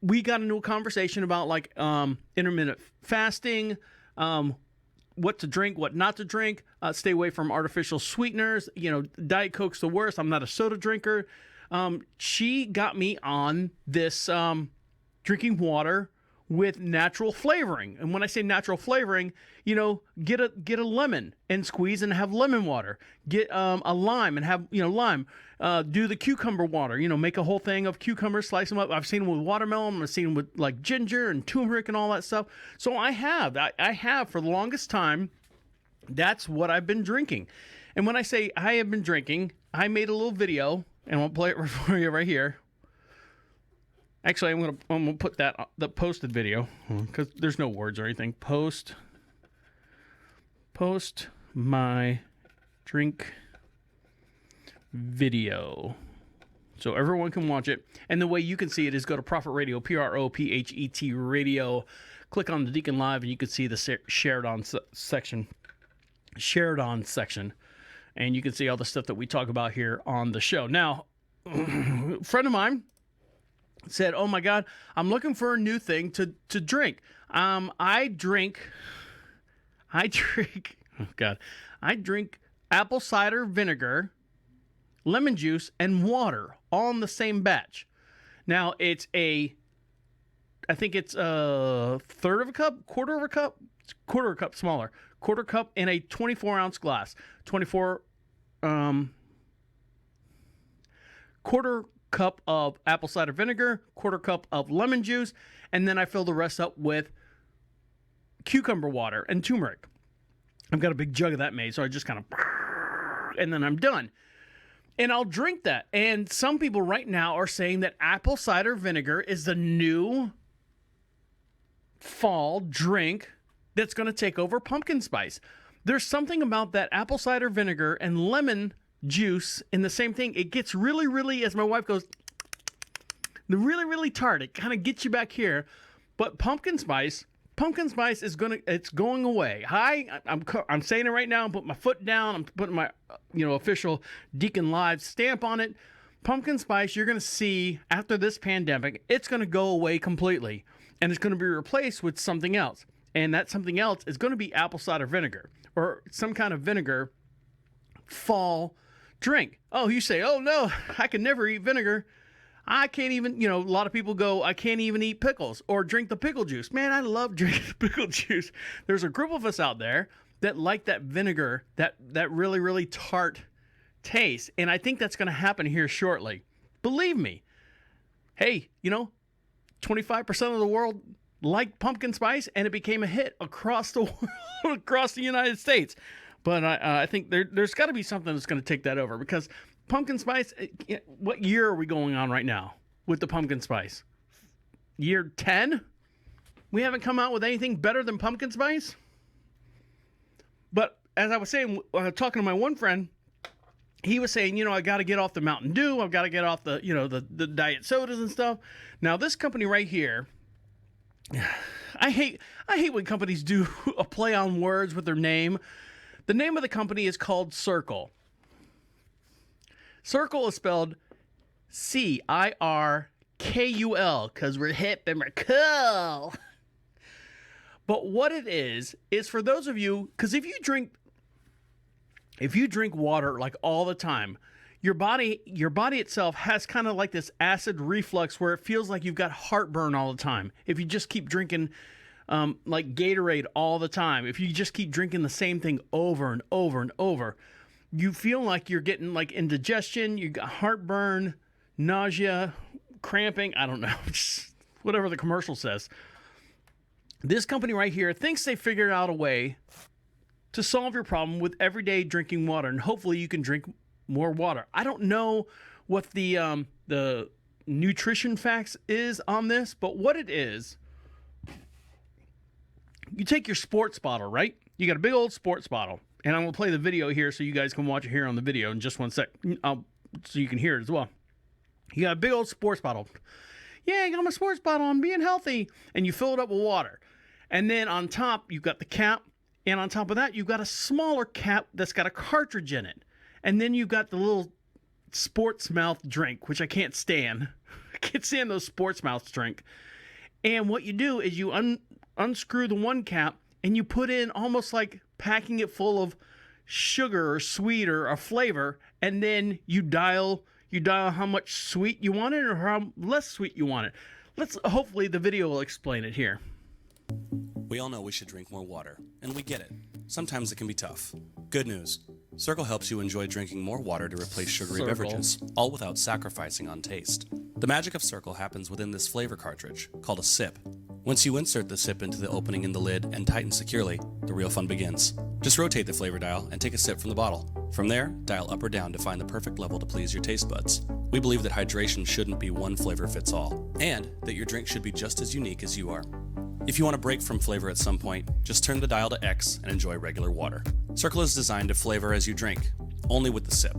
[SPEAKER 6] We got into a conversation about like intermittent fasting, what to drink, what not to drink, stay away from artificial sweeteners. Diet Coke's the worst. I'm not a soda drinker. She got me on this drinking water with natural flavoring. And when I say natural flavoring, get a lemon and squeeze and have lemon water. Get a lime and have, lime. Do the cucumber water, make a whole thing of cucumbers, slice them up. I've seen them with watermelon. I've seen them with like ginger and turmeric and all that stuff. So I have for the longest time, that's what I've been drinking. And when I say I have been drinking, I made a little video, and I'll play it for you right here. Actually, I'm gonna put the posted video because there's no words or anything. Post my drink video, so everyone can watch it. And the way you can see it is go to Prophet Radio, PROPHET Radio. Click on the Deacon Live, and you can see the shared on section. And you can see all the stuff that we talk about here on the show. Now, a friend of mine said, "Oh my God, I'm looking for a new thing to drink. I drink apple cider vinegar, lemon juice, and water all in the same batch. Now I think it's a third of a cup, quarter of a cup, quarter of a cup smaller, quarter cup in a 24-ounce glass, 24 quarter cup of apple cider vinegar, quarter cup of lemon juice, and then I fill the rest up with cucumber water and turmeric. I've got a big jug of that made, so I just kind of, and then I'm done. And I'll drink that. And some people right now are saying that apple cider vinegar is the new fall drink that's going to take over pumpkin spice. There's something about that apple cider vinegar and lemon juice in the same thing. It gets really, really, as my wife goes, really, really tart. It kind of gets you back here. But pumpkin spice is going away. I'm saying it right now. I'm putting my foot down. I'm putting my official Deacon Live stamp on it. pumpkin spice, you're going to see after this pandemic, it's going to go away completely. And it's going to be replaced with something else. And that something else is going to be apple cider vinegar or some kind of vinegar fall drink. Oh, you say, oh no, I can never eat vinegar. I can't even, a lot of people go, I can't even eat pickles or drink the pickle juice. Man, I love drinking pickle juice. There's a group of us out there that like that vinegar, that really, really tart taste. And I think that's going to happen here shortly. Believe me. Hey, 25% of the world liked pumpkin spice, and it became a hit across the world, across the United States. But I think there's got to be something that's going to take that over because pumpkin spice, what year are we going on right now with the pumpkin spice? Year 10? We haven't come out with anything better than pumpkin spice? But as I was saying, talking to my one friend, he was saying, I got to get off the Mountain Dew. I've got to get off the, the diet sodas and stuff. Now, this company right here, I hate when companies do a play on words with their name. The name of the company is called Circle. Circle is spelled Cirkul because we're hip and we're cool. But what it is for those of you, because if you drink water like all the time, your body itself has kind of like this acid reflux where it feels like you've got heartburn all the time. If you just keep drinking like Gatorade all the time, if you just keep drinking the same thing over and over and over, you feel like you're getting like indigestion, you got heartburn, nausea, cramping, I don't know, whatever the commercial says. This company right here thinks they figured out a way to solve your problem with everyday drinking water, and hopefully you can drink more water. I don't know what the nutrition facts is on this, but what it is, you take your sports bottle, right? You got a big old sports bottle, and I'm going to play the video here so you guys can watch it here on the video in just one sec, so you can hear it as well. You got a big old sports bottle. Yeah, I got my sports bottle, I'm being healthy. And you fill it up with water. And then on top, you've got the cap, and on top of that, you've got a smaller cap that's got a cartridge in it. And then you've got the little sports mouth drink, which I can't stand. I can't stand those sports mouth drink. And what you do is you unscrew the one cap, and you put in almost like packing it full of sugar or sweet or a flavor, and then you dial how much sweet you want it or how less sweet you want it. Hopefully the video will explain it here.
[SPEAKER 9] We all know we should drink more water, and we get it. Sometimes it can be tough. Good news. Circle helps you enjoy drinking more water to replace sugary beverages, all without sacrificing on taste. The magic of Circle happens within this flavor cartridge, called a sip. Once you insert the sip into the opening in the lid and tighten securely, the real fun begins. Just rotate the flavor dial and take a sip from the bottle. From there, dial up or down to find the perfect level to please your taste buds. We believe that hydration shouldn't be one flavor fits all, and that your drink should be just as unique as you are. If you want to break from flavor at some point, just turn the dial to X and enjoy regular water. Circle is designed to flavor as you drink, only with the sip.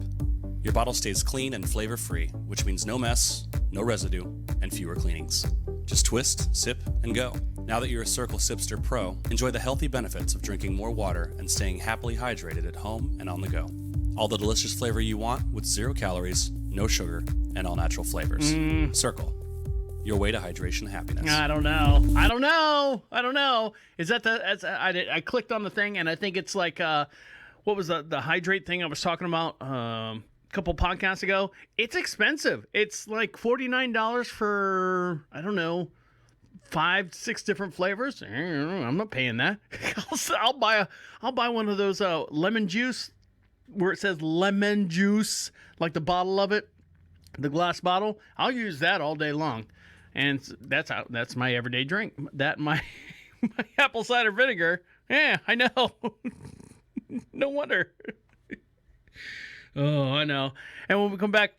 [SPEAKER 9] Your bottle stays clean and flavor-free, which means no mess, no residue, and fewer cleanings. Just twist, sip, and go. Now that you're a Circle Sipster Pro, enjoy the healthy benefits of drinking more water and staying happily hydrated at home and on the go. All the delicious flavor you want with 0 calories, no sugar, and all natural flavors. Circle. Your way to hydration happiness.
[SPEAKER 6] I don't know. Is that I clicked on the thing and I think it's like, what was the hydrate thing I was talking about a couple podcasts ago? It's expensive. It's like $49 for, I don't know, 5-6 different flavors. I'm not paying that. I'll buy one of those lemon juice where it says lemon juice, like the bottle of it, the glass bottle. I'll use that all day long. And that's my everyday drink. My apple cider vinegar. Yeah, I know. No wonder. Oh, I know. And when we come back,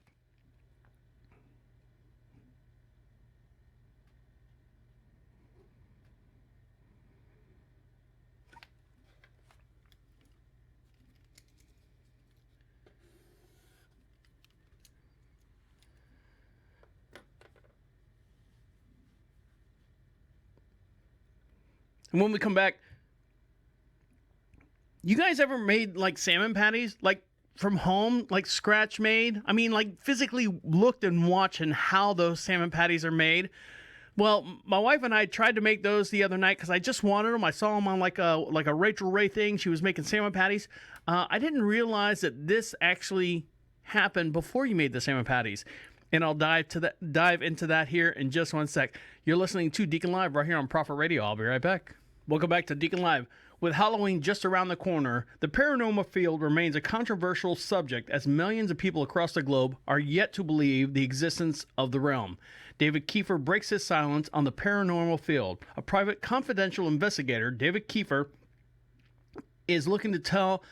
[SPEAKER 6] you guys ever made like salmon patties? Like from home, like scratch made. I mean, like physically looked and watched and how those salmon patties are made. Well, my wife and I tried to make those the other night because I just wanted them. I saw them on like a Rachel Ray thing. She was making salmon patties. I didn't realize that this actually happened before you made the salmon patties. And I'll dive into that here in just one sec. You're listening to Deacon Live right here on Prophet Radio. I'll be right back. Welcome back to Deacon Live. With Halloween just around the corner, the paranormal field remains a controversial subject as millions of people across the globe are yet to believe the existence of the realm. David Kiefer breaks his silence on the paranormal field. A private confidential investigator, David Kiefer, is looking to tell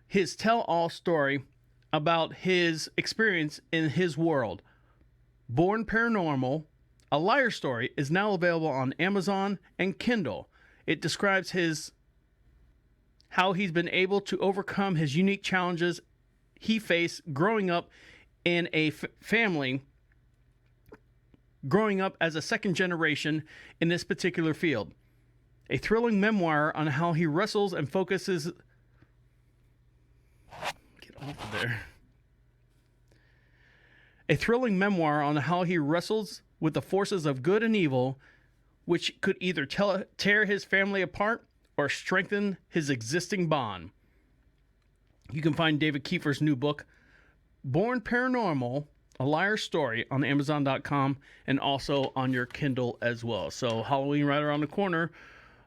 [SPEAKER 6] his tell-all story about his experience in his world. Born Paranormal, A Liar Story is now available on Amazon and Kindle. It describes how he's been able to overcome his unique challenges he faced growing up in a family, growing up as a second generation in this particular field. A thrilling memoir on how he wrestles and focuses... Get off of there. A thrilling memoir on how he wrestles with the forces of good and evil, which could either tear his family apart or strengthen his existing bond. You can find David Kiefer's new book, Born Paranormal, A Liar Story, on Amazon.com and also on your Kindle as well. So Halloween right around the corner.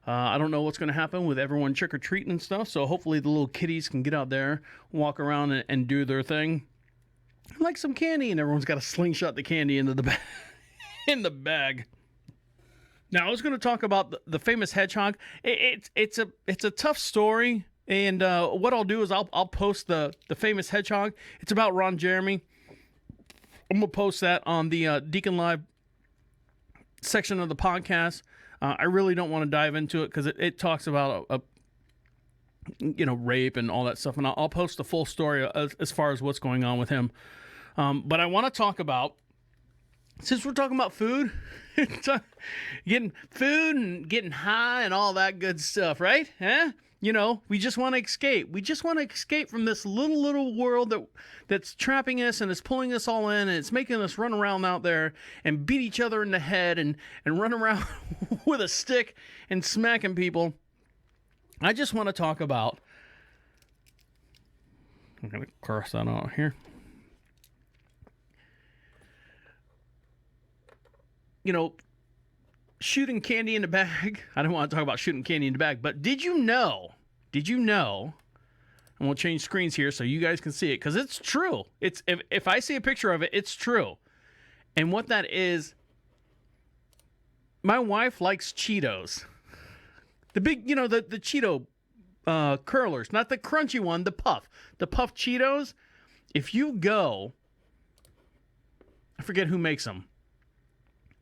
[SPEAKER 6] I don't know what's going to happen with everyone trick-or-treating and stuff, so hopefully the little kiddies can get out there, walk around and do their thing. Like some candy, and everyone's got to slingshot the candy into the in the bag. Now, I was going to talk about the famous hedgehog. It's a tough story, and what I'll do is I'll post the famous hedgehog. It's about Ron Jeremy. I'm going to post that on the Deacon Live section of the podcast. I really don't want to dive into it because it talks about rape and all that stuff, and I'll post the full story as far as what's going on with him. But I want to talk about, since we're talking about food, getting food and getting high and all that good stuff, right? Huh? We just want to escape. We just want to escape from this little world that's trapping us and is pulling us all in, and it's making us run around out there and beat each other in the head and run around with a stick and smacking people. I just want to talk about... I'm going to cross that out here. Shooting candy in the bag. I don't want to talk about shooting candy in the bag, but did you know, and we'll change screens here so you guys can see it, because it's true. It's if I see a picture of it, it's true. And what that is, my wife likes Cheetos. The big, the Cheeto curlers, not the crunchy one, the puff Cheetos. If you go, I forget who makes them.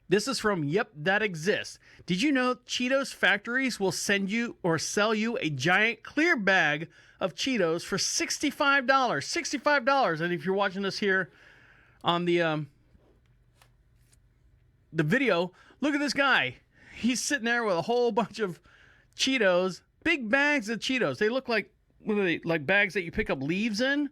[SPEAKER 6] This is from Yep, That Exists. Did you know Cheetos factories will send you or sell you a giant clear bag of Cheetos for $65? $65. And if you're watching this here on the video, look at this guy. He's sitting there with a whole bunch of Cheetos, big bags of Cheetos. They look like, what are they, like bags that you pick up leaves in?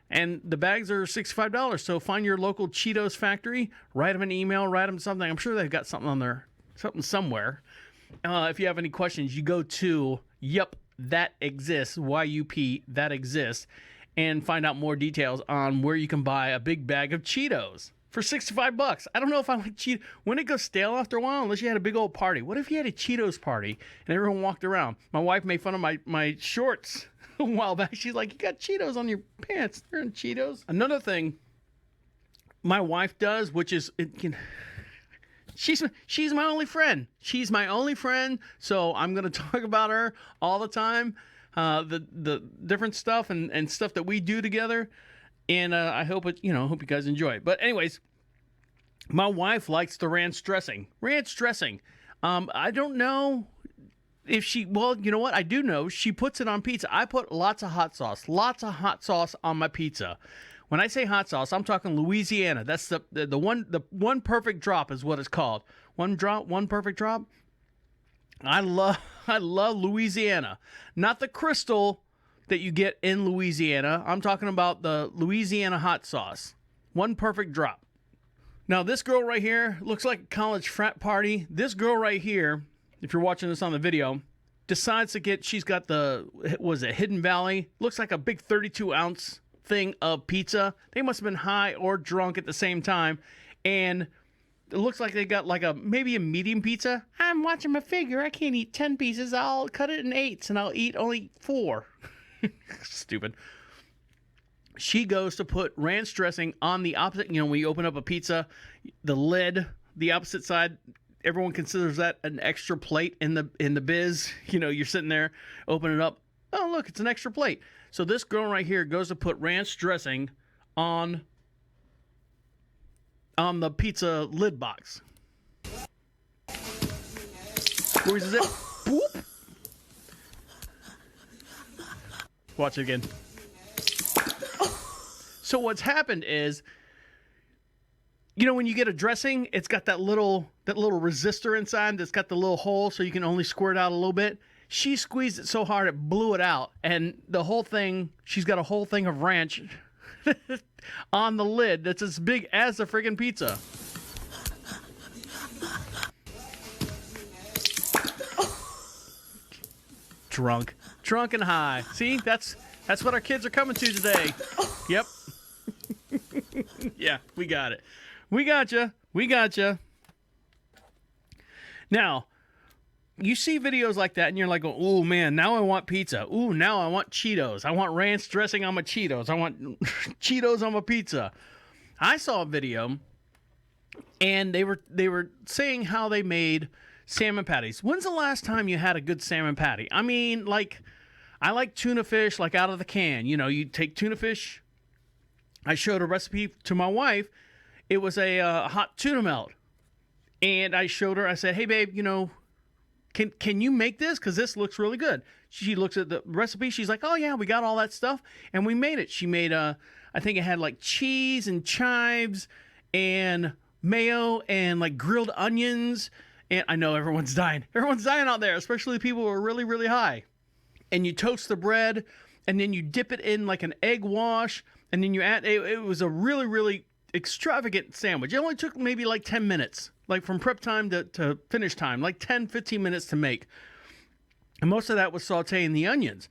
[SPEAKER 6] And the bags are $65. So find your local Cheetos factory, write them an email, write them something. I'm sure they've got something on there, something somewhere. If you have any questions, you go to Yep, That Exists, YUP, That Exists, and find out more details on where you can buy a big bag of Cheetos for $65. I don't know if I like Cheetos. Wouldn't it go stale after a while unless you had a big old party? What if you had a Cheetos party and everyone walked around? My wife made fun of my shorts a while back. She's like, you got Cheetos on your pants. They're in Cheetos. Another thing my wife does, which is, she's my only friend. She's my only friend, so I'm going to talk about her all the time. The different stuff and stuff that we do together. And I hope hope you guys enjoy it. But anyways, my wife likes the ranch dressing. I don't know if she, well, you know what? I do know she puts it on pizza. I put lots of hot sauce on my pizza. When I say hot sauce, I'm talking Louisiana. That's the one perfect drop is what it's called. One perfect drop. I love Louisiana. Not the crystal that you get in Louisiana. I'm talking about the Louisiana hot sauce. One perfect drop. Now, this girl right here looks like a college frat party. This girl right here, if you're watching this on the video, decides to get, she's got the, was it Hidden Valley? Looks like a big 32-ounce thing of pizza. They must have been high or drunk at the same time. And it looks like they got like maybe a medium pizza. I'm watching my figure. I can't eat 10 pieces. I'll cut it in 8s and I'll eat only 4. Stupid. She goes to put ranch dressing on the opposite. You know, when you open up a pizza, the lid, the opposite side, everyone considers that an extra plate in the biz. You know, you're sitting there, open it up. Oh, look, it's an extra plate. So this girl right here goes to put ranch dressing on the pizza lid box. Squeezes it. Boop. Watch it again. So what's happened is, you know, when you get a dressing, it's got that little resistor inside that's got the little hole so you can only squirt out a little bit. She squeezed it so hard it blew it out, and the whole thing, she's got a whole thing of ranch on the lid that's as big as the friggin' pizza. Drunk and high. See, that's what our kids are coming to today. Yep. Yeah, we got it. We gotcha. Now, you see videos like that and you're like, oh man, now I want pizza. Ooh, now I want Cheetos. I want ranch dressing on my Cheetos. I want Cheetos on my pizza. I saw a video and they were saying how they made salmon patties. When's the last time you had a good salmon patty? I mean, like, I like tuna fish, like out of the can. You know, you take tuna fish. I showed a recipe to my wife. It was a hot tuna melt. And I showed her, I said, hey babe, you know, can you make this? Because this looks really good. She looks at the recipe. She's like, oh yeah, we got all that stuff. And we made it. She made, I think it had like cheese and chives and mayo and like grilled onions. And I know everyone's dying. Everyone's dying out there, especially people who are really, really high. And you toast the bread, and then you dip it in like an egg wash, and then you add, it was a really, really extravagant sandwich. It only took maybe like 10 minutes, like from prep time to finish time, like 10, 15 minutes to make. And most of that was sauteing the onions.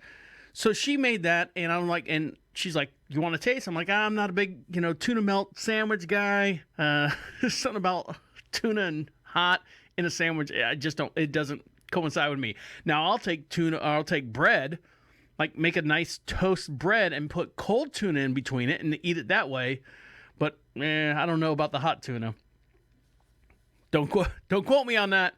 [SPEAKER 6] So she made that, and I'm like, and she's like, you want to taste? I'm like, I'm not a big, you know, tuna melt sandwich guy. There's something about tuna and hot in a sandwich. I just don't, it doesn't coincide with me. Now I'll take tuna, or I'll take bread, like make a nice toast bread and put cold tuna in between it and eat it that way. But I don't know about the hot tuna. Don't quote me on that.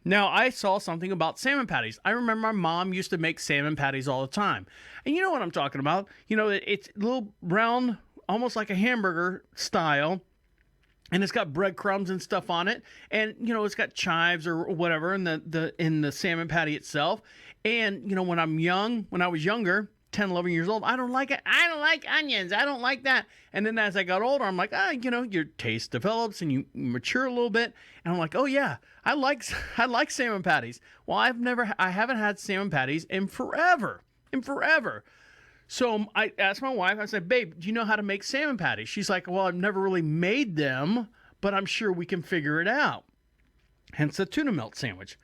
[SPEAKER 6] Now, I saw something about salmon patties. I remember my mom used to make salmon patties all the time. And you know what I'm talking about. You know, it's a little round, almost like a hamburger style. And it's got breadcrumbs and stuff on it. And, you know, it's got chives or whatever in the salmon patty itself. And, you know, when I was younger, 10, 11 years old, I don't like it. I don't like onions. I don't like that. And then as I got older, I'm like, you know, your taste develops and you mature a little bit. And I'm like, oh yeah, I like salmon patties. Well, I haven't had salmon patties in forever. So I asked my wife, I said, babe, do you know how to make salmon patties? She's like, well, I've never really made them, but I'm sure we can figure it out. Hence the tuna melt sandwich.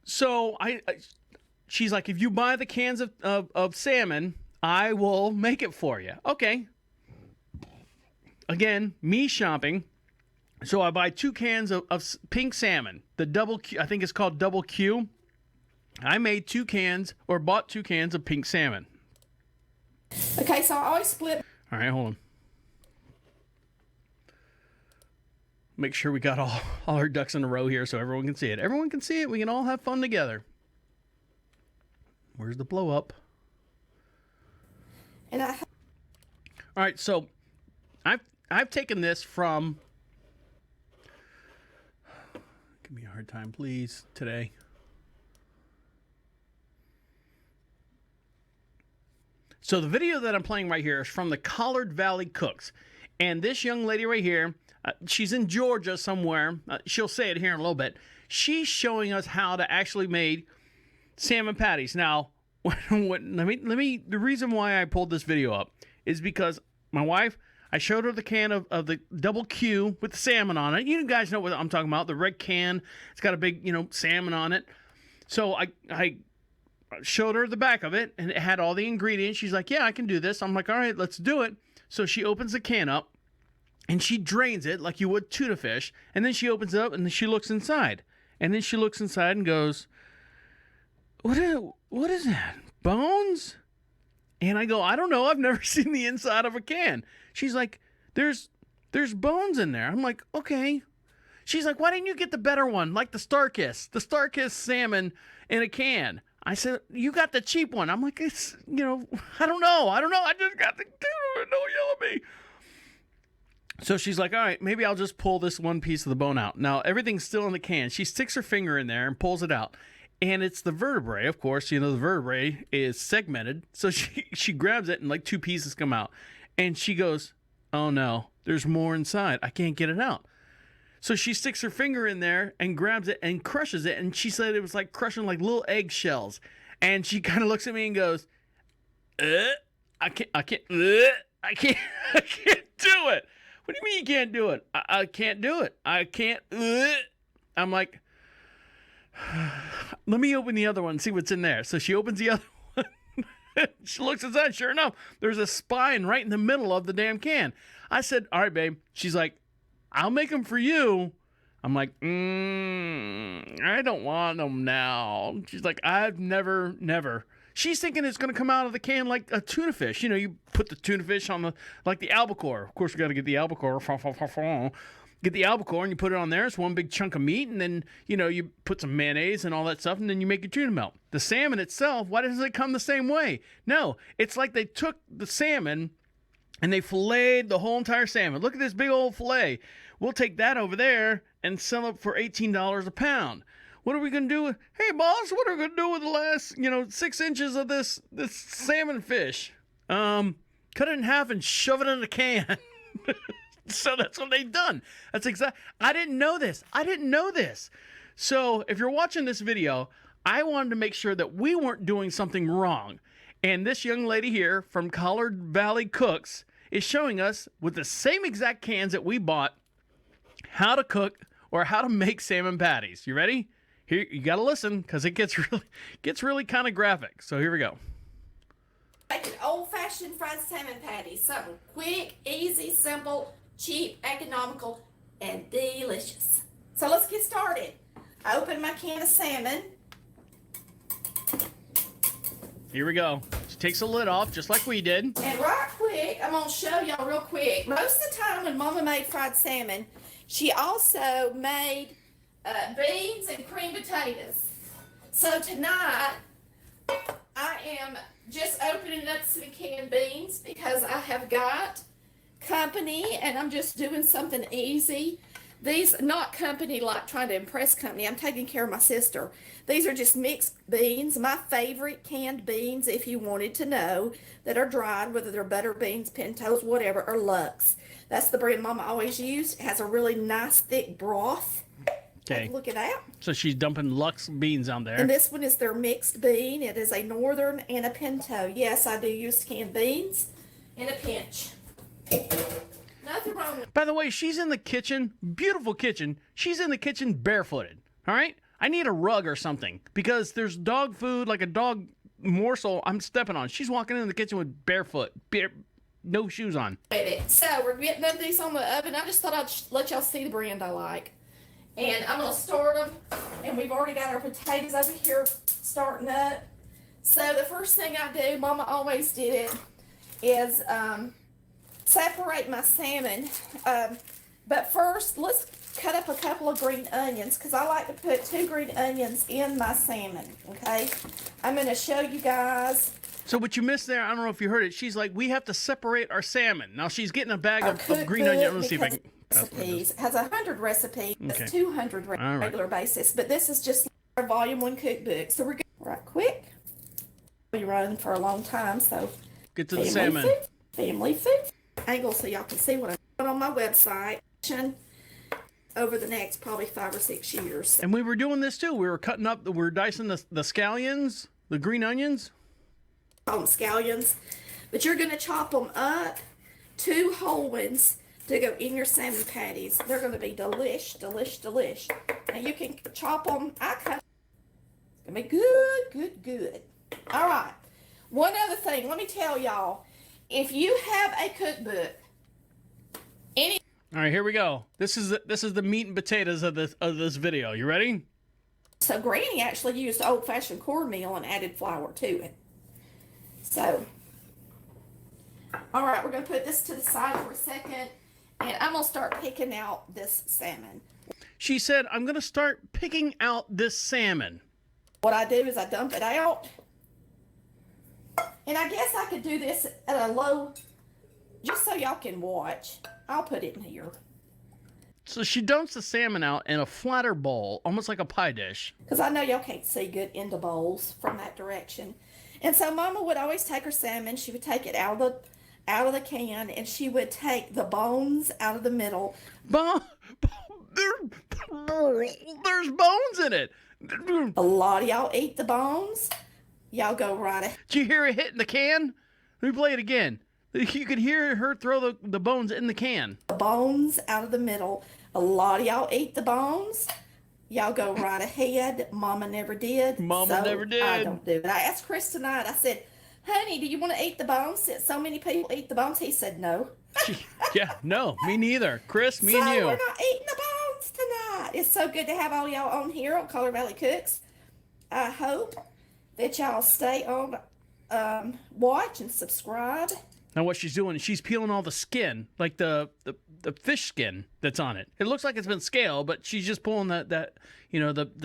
[SPEAKER 6] So she's like, if you buy the cans of salmon, I will make it for you. Okay. Again, me shopping. So I buy 2 cans of pink salmon. The double Q, I think it's called double Q. I made 2 cans, or bought 2 cans of pink salmon.
[SPEAKER 10] Okay, so I always split.
[SPEAKER 6] All right, hold on. Make sure we got all our ducks in a row here so everyone can see it. Everyone can see it. We can all have fun together. Where's the blow up?
[SPEAKER 10] And
[SPEAKER 6] all right, so I've taken this from. Give me a hard time, please, today. So the video that I'm playing right here is from the Collard Valley Cooks. And this young lady right here, she's in Georgia somewhere. She'll say it here in a little bit. She's showing us how to actually make salmon patties. Now, The reason why I pulled this video up is because my wife, I showed her the can of the double Q with the salmon on it. You guys know what I'm talking about. The red can. It's got a big, salmon on it. So I showed her the back of it, and it had all the ingredients. She's like, yeah, I can do this. I'm like, all right, let's do it. So she opens the can up, and she drains it like you would tuna fish. And then she opens it up, and then she looks inside. And then she looks inside and goes, what is that? Bones? And I go, I don't know. I've never seen the inside of a can. She's like, there's bones in there. I'm like, okay. She's like, why didn't you get the better one, like the Starkiss salmon in a can? I said, you got the cheap one. I'm like, it's, I don't know. I just got the tuna. Don't yell at me. So she's like, all right, maybe I'll just pull this one piece of the bone out. Now, everything's still in the can. She sticks her finger in there and pulls it out. And it's the vertebrae, of course. The vertebrae is segmented. So she grabs it and like two pieces come out. And she goes, oh no, there's more inside. I can't get it out. So she sticks her finger in there and grabs it and crushes it. And she said it was like crushing like little eggshells. And she kind of looks at me and goes, I can't do it. What do you mean you can't do it? I can't do it. I can't. I'm like, let me open the other one and see what's in there. So she opens the other one. She looks inside. Sure enough, there's a spine right in the middle of the damn can. I said, all right, babe. She's like, I'll make them for you. I'm like, I don't want them now. She's like, I've never. She's thinking it's going to come out of the can like a tuna fish. You put the tuna fish on like the albacore. Of course, we got to get the albacore. Get the albacore and you put it on there. It's one big chunk of meat. And then, you put some mayonnaise and all that stuff. And then you make your tuna melt. The salmon itself, why doesn't it come the same way? No, it's like they took the salmon and they filleted the whole entire salmon. Look at this big old fillet. We'll take that over there and sell it for $18 a pound. What are we going to do? Hey, boss, what are we going to do with the last, 6 inches of this salmon fish? Cut it in half and shove it in a can. So that's what they've done. That's exactly. I didn't know this. So if you're watching this video, I wanted to make sure that we weren't doing something wrong. And this young lady here from Collard Valley Cooks is showing us with the same exact cans that we bought how to cook or how to make salmon patties. You ready? Here, you got to listen because it gets really kind of graphic. So here we go.
[SPEAKER 10] Make an old-fashioned fried salmon patty. Something quick, easy, simple, cheap, economical, and delicious. So let's get started. I open my can of salmon.
[SPEAKER 6] Here we go. She takes the lid off just like we did.
[SPEAKER 10] And right quick, I'm going to show y'all real quick. Most of the time when Mama made fried salmon, she also made beans and cream potatoes. So tonight, I am just opening up some canned beans because I have got company and I'm just doing something easy. These, not company like trying to impress company. I'm taking care of my sister. These are just mixed beans, my favorite canned beans, if you wanted to know, that are dried, whether they're butter beans, pintos, whatever, or Lux. That's the brand Mama always used. It has a really nice thick broth.
[SPEAKER 6] Okay.
[SPEAKER 10] Look at that.
[SPEAKER 6] So she's dumping Lux beans on there.
[SPEAKER 10] And this one is their mixed bean. It is a northern and a pinto. Yes, I do use canned beans in a pinch. Nothing wrong with.
[SPEAKER 6] By the way, she's in the kitchen, beautiful kitchen. She's in the kitchen barefooted. All right? I need a rug or something because there's dog food, like a dog morsel I'm stepping on. She's walking in the kitchen with barefoot, no shoes on.
[SPEAKER 10] So we're getting these on the oven. I just thought I'd let y'all see the brand I like. And I'm going to start them. And we've already got our potatoes over here starting up. So the first thing I do, Mama always did it, is separate my salmon. But first, let's cut up a couple of green onions because I like to put 2 green onions in my salmon, okay? I'm going to show you guys.
[SPEAKER 6] So what you missed there, I don't know if you heard it, she's like, we have to separate our salmon. Now she's getting a bag of green onion. Let's see if I can.
[SPEAKER 10] Recipes. It has 100 recipes.
[SPEAKER 6] Okay.
[SPEAKER 10] It's 200 regular basis. But this is just our volume 1 cookbook. So we're going right quick. We run for a long time, so
[SPEAKER 6] get to the salmon.
[SPEAKER 10] Family food. Angle so y'all can see what I'm doing on my website over the next probably 5 or 6 years.
[SPEAKER 6] And we were doing this too. We were cutting up, we were dicing the scallions, the green onions.
[SPEAKER 10] call them scallions. But you're going to chop them up, 2 whole ones, to go in your salmon patties. They're going to be delish. Now you can chop them. It's going to be good. All right. One other thing. Let me tell y'all. If you have a cookbook,
[SPEAKER 6] all right, here we go. This is the meat and potatoes of this video. You ready?
[SPEAKER 10] So Granny actually used old-fashioned cornmeal and added flour to it. So, all right, we're going to put this to the side for a second, and I'm going to start picking out this salmon.
[SPEAKER 6] She said, I'm going to start picking out this salmon.
[SPEAKER 10] What I do is I dump it out, and I guess I could do this at a low, just so y'all can watch. I'll put it in here.
[SPEAKER 6] So she dumps the salmon out in a flatter bowl, almost like a pie dish.
[SPEAKER 10] Because I know y'all can't see good into bowls from that direction. And so Mama would always take her salmon. She would take it out of the can, and she would take the bones out of the middle.
[SPEAKER 6] There's bones in it.
[SPEAKER 10] A lot of y'all eat the bones. Y'all go right ahead.
[SPEAKER 6] Did you hear it hitting the can? Let me play it again. You could hear her throw the bones in the can.
[SPEAKER 10] The bones out of the middle. A lot of y'all eat the bones. Y'all go right ahead. Mama never did.
[SPEAKER 6] Mama never did.
[SPEAKER 10] I don't do it. I asked Chris tonight. I said, honey, do you want to eat the bones since so many people eat the bones? He said no.
[SPEAKER 6] Yeah, no, me neither. Chris, me
[SPEAKER 10] so
[SPEAKER 6] and you.
[SPEAKER 10] We're not eating the bones tonight. It's so good to have all y'all on here on Color Valley Cooks. I hope that y'all stay on, watch and subscribe.
[SPEAKER 6] Now what she's doing is she's peeling all the skin, like the fish skin that's on it. It looks like it's been scaled, but she's just pulling the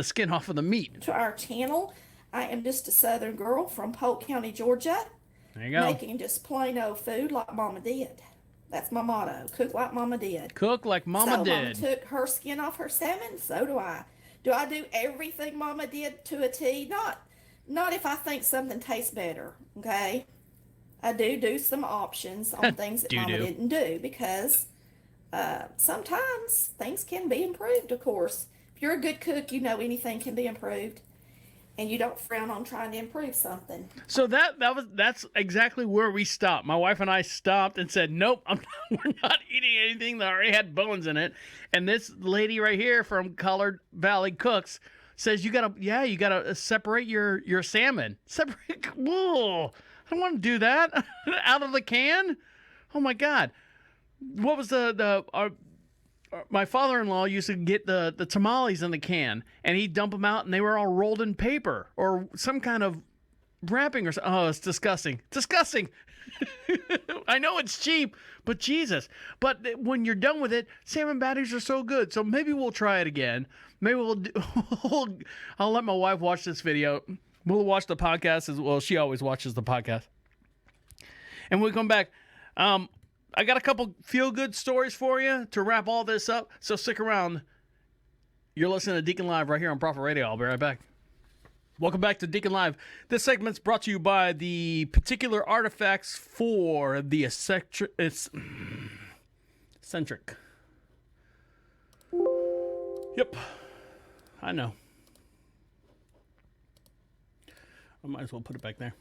[SPEAKER 6] skin off of the meat.
[SPEAKER 10] To our channel, I am just a Southern girl from Polk County, Georgia.
[SPEAKER 6] There you go.
[SPEAKER 10] Making just plain old food like Mama did. That's my motto. Cook like Mama did.
[SPEAKER 6] Cook like Mama did.
[SPEAKER 10] Mama took her skin off her salmon. So do I. Do I do everything Mama did to a T? Not if I think something tastes better. Okay. I do some options on things that Mama didn't do because sometimes things can be improved, of course. If you're a good cook, you know anything can be improved, and you don't frown on trying to improve something.
[SPEAKER 6] So that's exactly where we stopped. My wife and I stopped and said, nope, we're not eating anything that already had bones in it. And this lady right here from Color Valley Cooks says you gotta separate your salmon. Separate. Whoa. I don't want to do that out of the can. Oh my God! What was my father-in-law used to get the tamales in the can, and he'd dump them out, and they were all rolled in paper or some kind of wrapping or something. Oh, it's disgusting! Disgusting! I know it's cheap, but Jesus! But when you're done with it, salmon patties are so good. So maybe we'll try it again. Maybe I'll let my wife watch this video. We'll watch the podcast as well. She always watches the podcast. And when we come back, I got a couple feel-good stories for you to wrap all this up. So stick around. You're listening to Deacon Live right here on Prophet Radio. I'll be right back. Welcome back to Deacon Live. This segment's brought to you by the particular artifacts for the eccentric. Yep. I know. I might as well put it back there.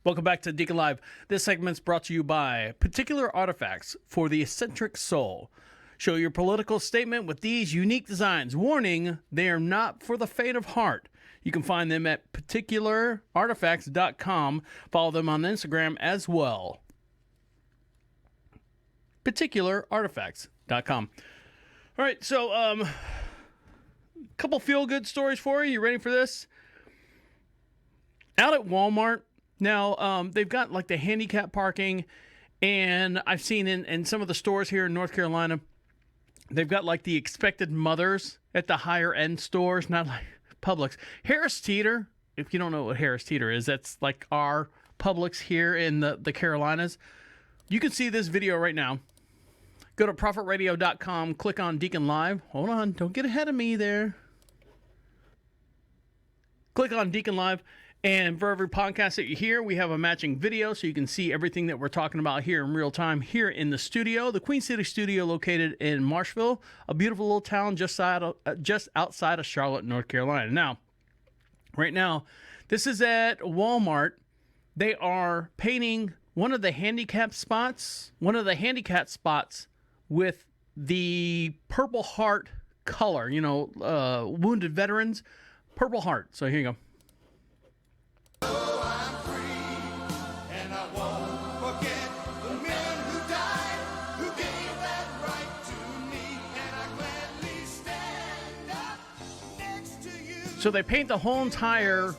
[SPEAKER 6] Welcome back to Deacon Live. This segment's brought to you by Particular Artifacts for the Eccentric Soul. Show your political statement with these unique designs. Warning, they are not for the faint of heart. You can find them at particularartifacts.com. Follow them on Instagram as well. Particularartifacts.com. All right, so a couple feel-good stories for you. You ready for this? Out at Walmart, now they've got like the handicap parking, and I've seen in some of the stores here in North Carolina, they've got like the expected mothers at the higher end stores, not like Publix. Harris Teeter, if you don't know what Harris Teeter is, that's like our Publix here in the Carolinas. You can see this video right now. Go to prophetradio.com, click on Deacon Live. Hold on, don't get ahead of me there. Click on Deacon Live. And for every podcast that you hear, we have a matching video so you can see everything that we're talking about here in real time here in the studio. The Queen City studio located in Marshville, a beautiful little town just outside of Charlotte, North Carolina. Now, right now, This is at Walmart. They are painting one of the handicap spots with the Purple Heart color, wounded veterans, Purple Heart. So here you go. So they paint the whole entire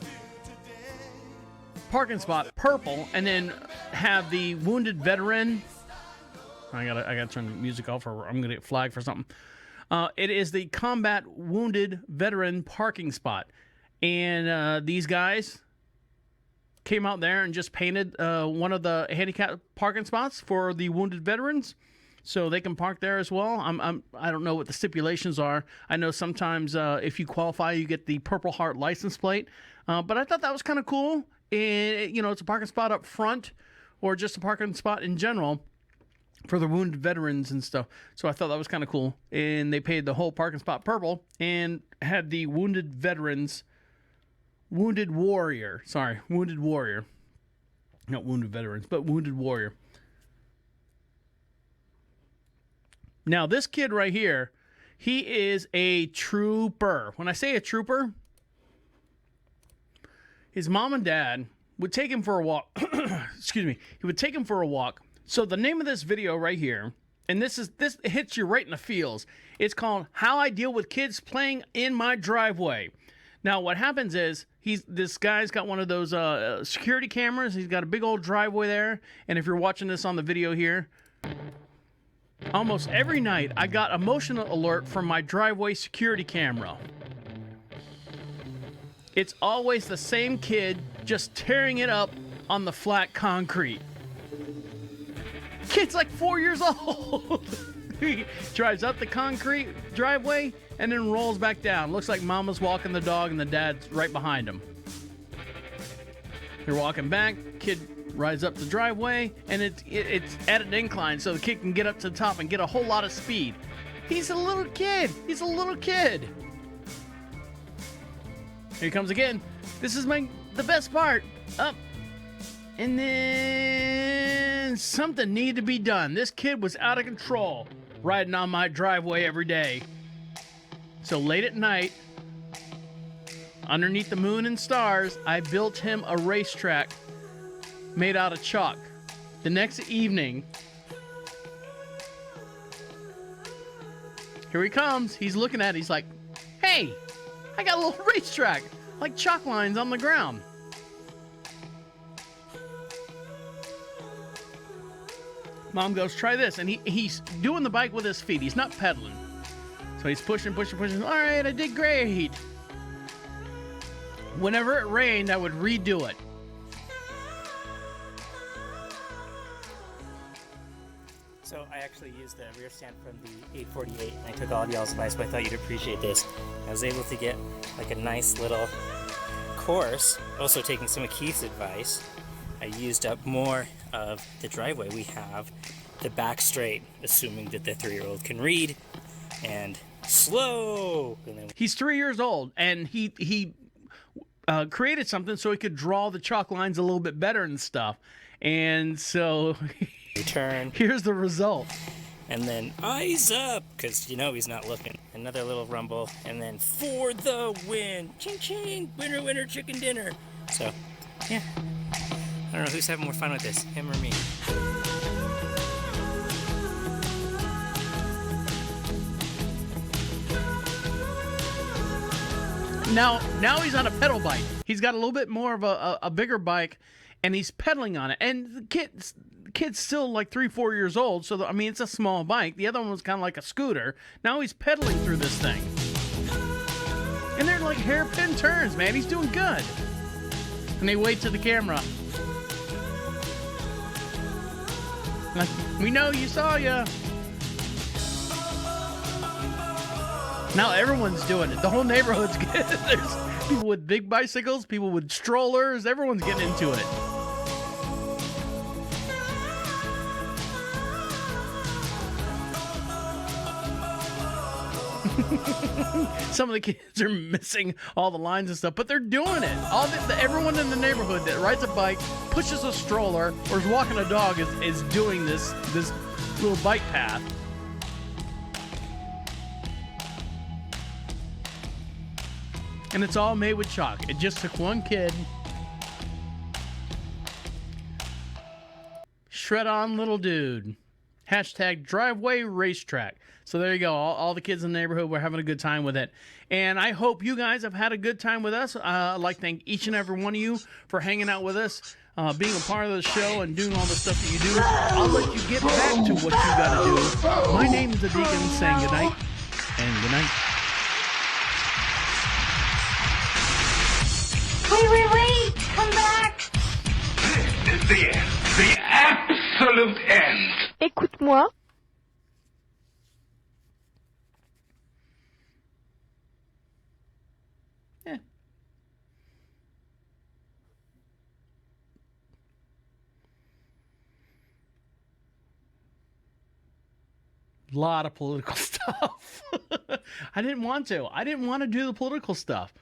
[SPEAKER 6] parking spot purple, and then have the wounded veteran. I gotta turn the music off, or I'm gonna get flagged for something. It is the combat wounded veteran parking spot, and these guys came out there and just painted one of the handicap parking spots for the wounded veterans, so they can park there as well. I don't know what the stipulations are. I know sometimes if you qualify, you get the Purple Heart license plate, but I thought that was kind of cool. And, it's a parking spot up front, or just a parking spot in general for the wounded veterans and stuff. So I thought that was kind of cool. And they painted the whole parking spot purple and had the wounded veterans, wounded warrior. Not wounded veterans, but wounded warrior. Now, this kid right here, he is a trooper. When I say a trooper, his mom and dad would take him for a walk. Excuse me. He would take him for a walk. So the name of this video right here, and this hits you right in the feels. It's called "How I Deal with Kids Playing in My Driveway." Now, what happens is this guy's got one of those security cameras. He's got a big old driveway there. And if you're watching this on the video here, almost every night I got a motion alert from my driveway security camera. It's always the same kid just tearing it up on the flat concrete. Kid's like 4 years old. He drives up the concrete driveway and then rolls back down. Looks like mama's walking the dog and the dad's right behind him. They're walking back. Kid rides up the driveway, and it's at an incline, so the kid can get up to the top and get a whole lot of speed. He's a little kid. Here he comes again. This is the best part. Up. And then something needed to be done. This kid was out of control, riding on my driveway every day. So late at night, underneath the moon and stars, I built him a racetrack made out of chalk. The next evening, here he comes. He's looking at it. He's like, "Hey, I got a little racetrack, like chalk lines on the ground." Mom goes, "Try this." And he's doing the bike with his feet. He's not pedaling. So he's pushing. All right, I did great. Whenever it rained, I would redo it.
[SPEAKER 11] So I actually used the rear stand from the 848, and I took all of y'all's advice, but I thought you'd appreciate this. I was able to get like a nice little course. Also taking some of Keith's advice, I used up more of the driveway. We have the back straight, assuming that the 3-year-old can read, and slow. And then
[SPEAKER 6] he's 3 years old, and he created something so he could draw the chalk lines a little bit better and stuff. And so
[SPEAKER 11] turn.
[SPEAKER 6] Here's the result.
[SPEAKER 11] And then eyes up, because he's not looking. Another little rumble, and then for the win. Ching ching, winner winner chicken dinner. So, yeah. I don't know who's having more fun with this, him or me.
[SPEAKER 6] Now he's on a pedal bike. He's got a little bit more of a bigger bike, and he's pedaling on it. And the kid's still like 3-4 years old, so it's a small bike. The other one was kind of like a scooter. Now he's pedaling through this thing, and they're like hairpin turns, man. He's doing good. And they wave to the camera, like, "We know you saw ya." Now everyone's doing it. The whole neighborhood's getting it. There's people with big bicycles, people with strollers. Everyone's getting into it. Some of the kids are missing all the lines and stuff, but they're doing it. Everyone in the neighborhood that rides a bike, pushes a stroller, or is walking a dog is doing this little bike path. And it's all made with chalk. It just took one kid. Shred on, little dude. Hashtag driveway racetrack. So there you go. All the kids in the neighborhood were having a good time with it. And I hope you guys have had a good time with us. I'd like to thank each and every one of you for hanging out with us, being a part of the show and doing all the stuff that you do. I'll let you get back to what you got to do. My name is the Deacon saying goodnight and goodnight.
[SPEAKER 7] Wait, come back.
[SPEAKER 5] This is the end. The absolute end.
[SPEAKER 7] Écoute-moi.
[SPEAKER 6] Lot of political stuff. I didn't want to. I didn't want to do the political stuff.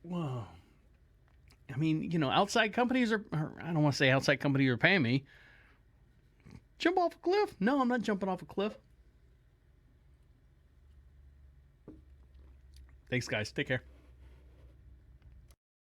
[SPEAKER 6] Whoa. I mean, outside companies I don't want to say outside companies are paying me. Jump off a cliff? No, I'm not jumping off a cliff. Thanks, guys. Take care.